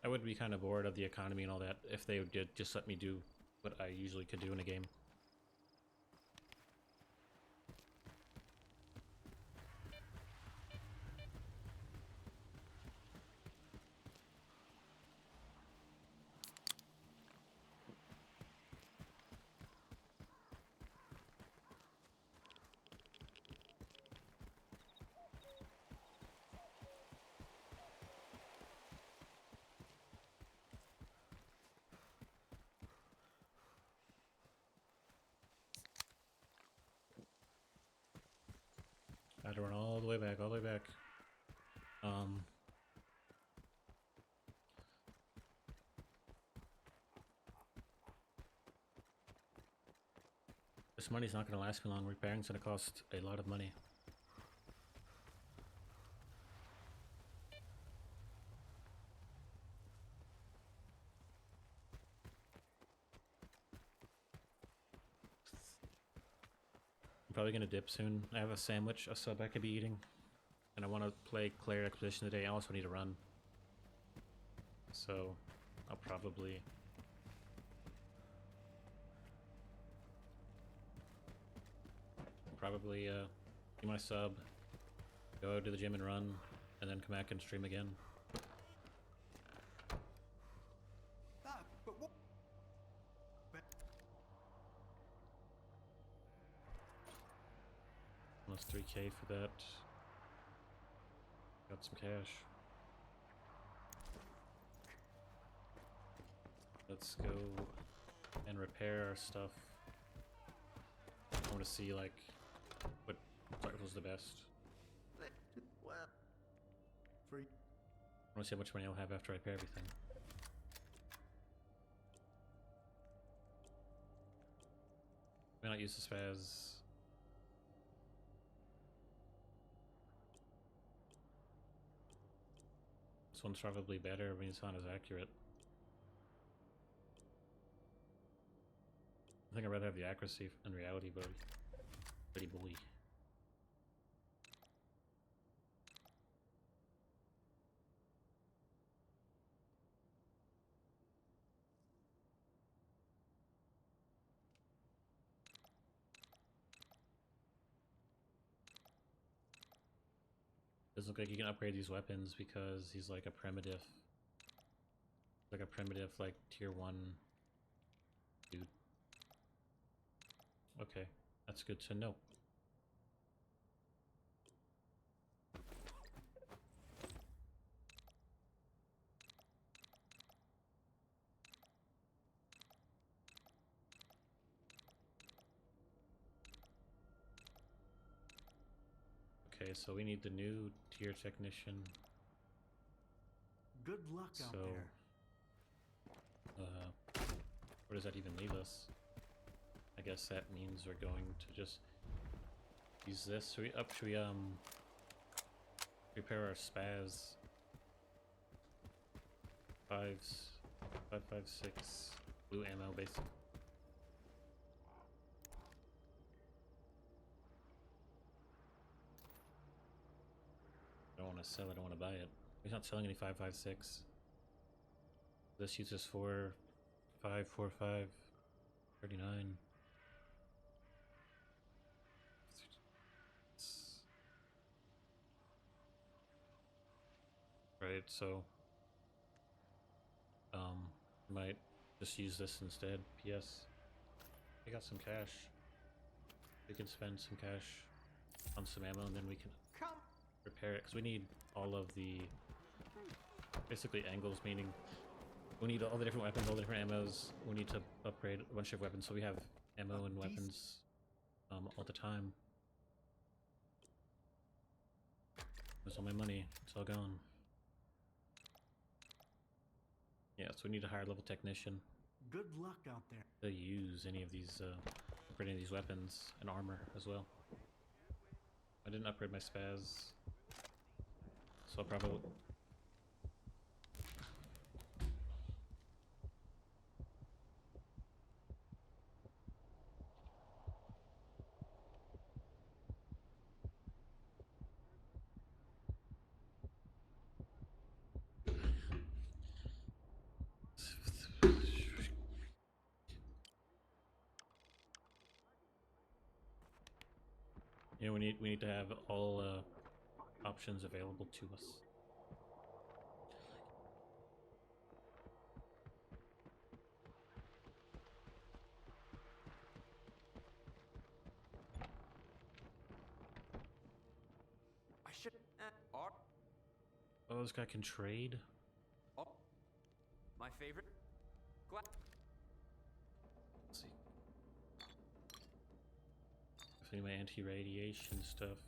I would be kind of bored of the economy and all that if they did just let me do what I usually could do in a game. I had to run all the way back, all the way back. This money's not going to last me long. Repairing's going to cost a lot of money. I'm probably going to dip soon. I have a sandwich, a sub I could be eating. And I want to play Claire Expedition today. I also need to run. So, I'll probably... do my sub, go to the gym and run, and then come back and stream again. Almost 3K for that. Got some cash. Let's go and repair our stuff. I want to see like what rifle's the best. Well, for I want to see how much money I'll have after I repair everything. May not use the spaz. This one's probably better when it's not as accurate. I think I'd rather have the accuracy in reality, buddy. Buddy boy. Doesn't look like you can upgrade these weapons because he's like a primitive. Like a primitive, like tier 1 dude. Okay, that's good to know. Okay, so we need the new tier technician. good luck out there. Where does that even leave us? I guess that means we're going to just use this. Should we repair our spaz? 5.56 blue ammo basically. I don't want to sell it, I don't want to buy it. He's not selling any 5.56. This uses 4.545 39. Right, so might just use this instead. P.S. I got some cash. We can spend some cash on some ammo and then we can repair it, because we need all of the basically angles, meaning we need all the different weapons, all the different ammos. We need to upgrade a bunch of weapons so we have ammo and weapons all the time. There's all my money, it's all gone. Yeah, so we need a higher level technician. Good luck out there. To use any of these, upgrade any of these weapons and armor as well. I didn't upgrade my spaz, so I'll probably... Yeah, we need to have all options available to us. I should. Oh, this guy can trade? Oh, my favorite. Let's see. I think my anti-radiation stuff.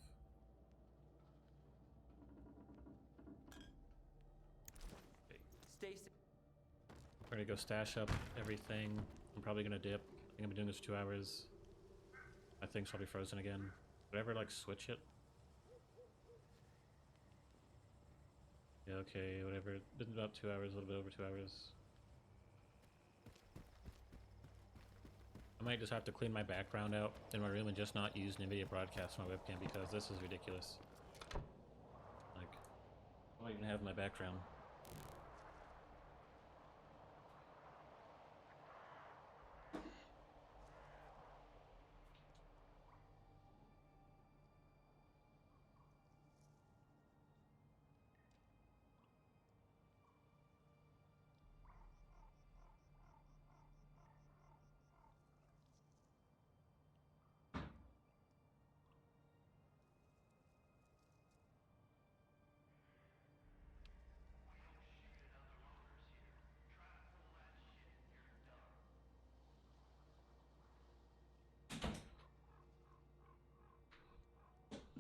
We're gonna go stash up everything. I'm probably gonna dip. I think I've been doing this for 2 hours. My things will be frozen again. Would I ever like switch it? Yeah, okay, whatever. It's been about 2 hours, a little bit over 2 hours. I might just have to clean my background out in my room and just not use NVIDIA Broadcast on my webcam because this is ridiculous. Like, I don't even have my background.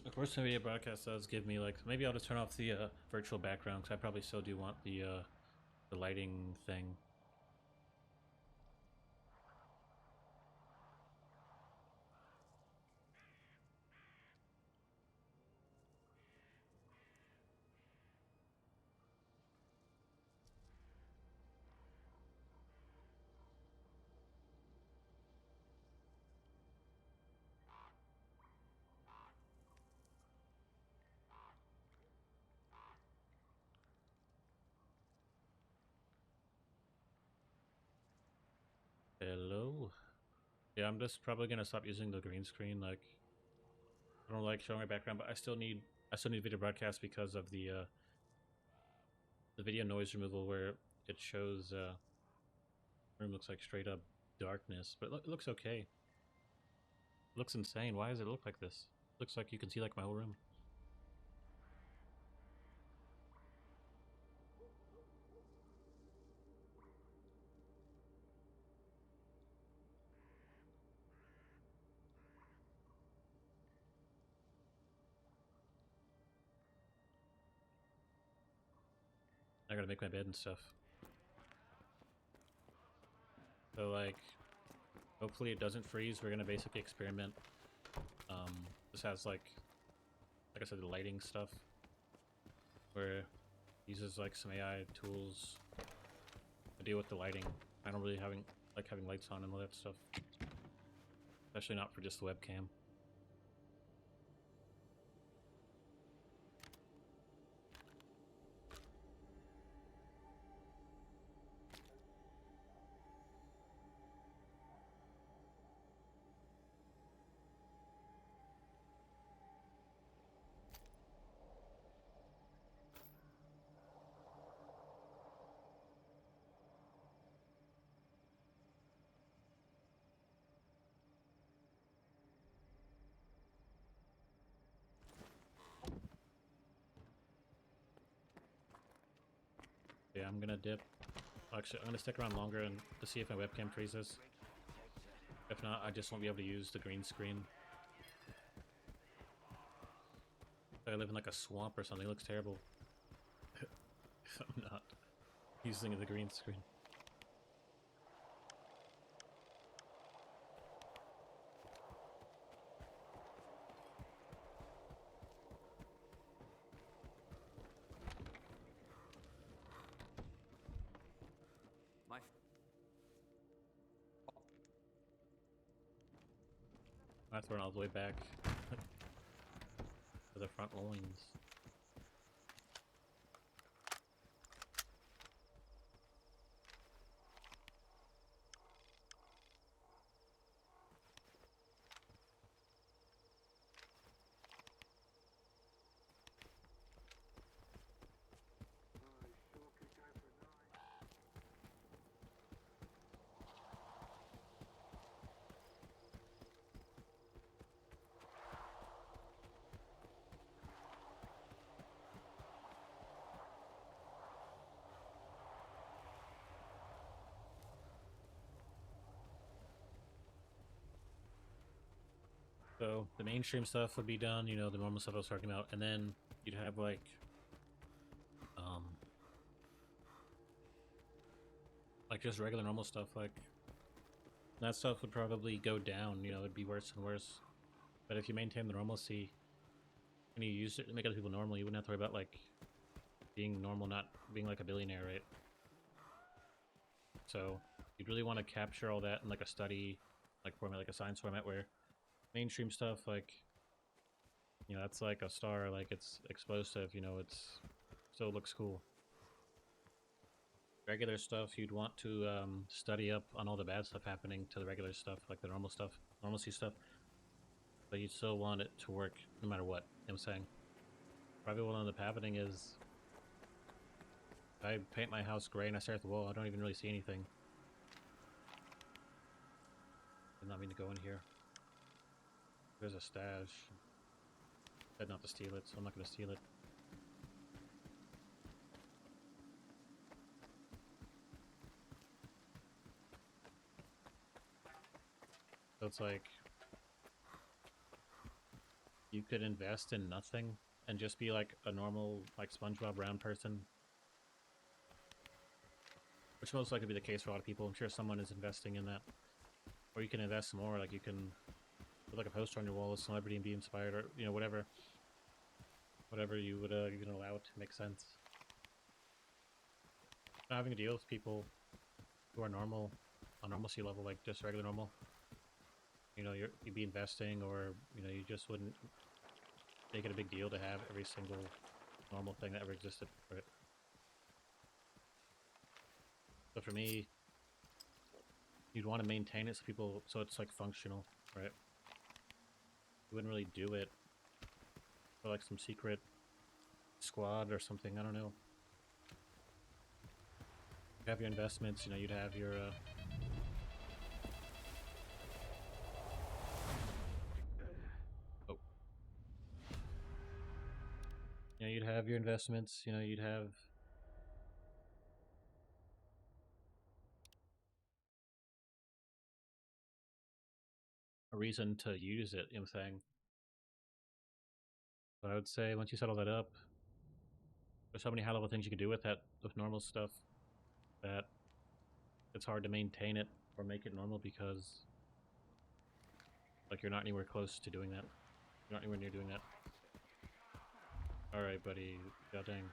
Of course, NVIDIA Broadcast does give me like, maybe I'll just turn off the virtual background because I probably still do want the lighting thing. Hello? Yeah, I'm just probably gonna stop using the green screen. Like, I don't like showing my background, but I still need video broadcast because of the video noise removal where it shows room looks like straight up darkness, but it looks okay. It looks insane. Why does it look like this? Looks like you can see like my whole room. I gotta make my bed and stuff. So like, hopefully it doesn't freeze. We're gonna basically experiment. This has like I said, the lighting stuff, where it uses like some AI tools to deal with the lighting. I don't really like having lights on and all that stuff, especially not for just the webcam. Yeah, I'm gonna dip. Actually, I'm gonna stick around longer and to see if my webcam freezes. If not, I just won't be able to use the green screen. I live in like a swamp or something. It looks terrible. If I'm not using the green screen. I throw it all the way back to the front loins. So the mainstream stuff would be done, you know, the normal stuff I was talking about, and then you'd have like Like just regular normal stuff, like that stuff would probably go down, you know, it'd be worse and worse. But if you maintain the normalcy and you use it to make other people normal, you wouldn't have to worry about like being normal, not being like a billionaire, right? So you'd really want to capture all that in like a study, like format, like a science format, where mainstream stuff, like, you know, that's like a star, like it's explosive, you know, it's still looks cool. Regular stuff, you'd want to study up on all the bad stuff happening to the regular stuff, like the normal stuff, normalcy stuff. But you still want it to work no matter what. You know what I'm saying? Probably what will end up happening is if I paint my house gray and I stare at the wall, I don't even really see anything. Did not mean to go in here. There's a stash. Said not to steal it, so I'm not going to steal it. So it's like you could invest in nothing and just be like a normal, like SpongeBob round person. Which most likely be the case for a lot of people. I'm sure someone is investing in that. Or you can invest more, like you can put like a poster on your wall, a celebrity, and be inspired, or, you know, whatever. Whatever you would you can allow it to make sense. Not having to deal with people who are normal, on normalcy level, like just regular normal. You know, you'd be investing, or, you know, you just wouldn't make it a big deal to have every single normal thing that ever existed, right? So for me, you'd want to maintain it so people, so it's like functional, right? You wouldn't really do it for like some secret squad or something, I don't know. You have your investments, you know, you'd have your you know, you'd have your investments, you know, you'd have a reason to use it, you know what I'm saying? But I would say once you settle that up, there's so many high level things you can do with that, with normal stuff, that it's hard to maintain it or make it normal, because like you're not anywhere close to doing that. You're not anywhere near doing that. Alright, buddy. God dang.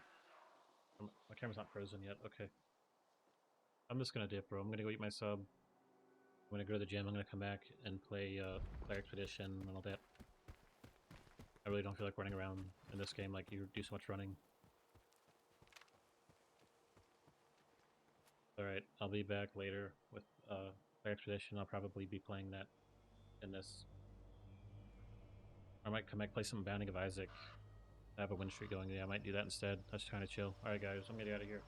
My camera's not frozen yet. Okay. I'm just gonna dip, bro. I'm gonna go eat my sub. I'm gonna go to the gym. I'm gonna come back and play Player Expedition and all that. I really don't feel like running around in this game, like you do so much running. Alright, I'll be back later with Player Expedition. I'll probably be playing that in this. Or I might come back, play some Bounding of Isaac. I have a win streak going. Yeah, I might do that instead. That's kind of chill. Alright guys, I'm gonna get out of here.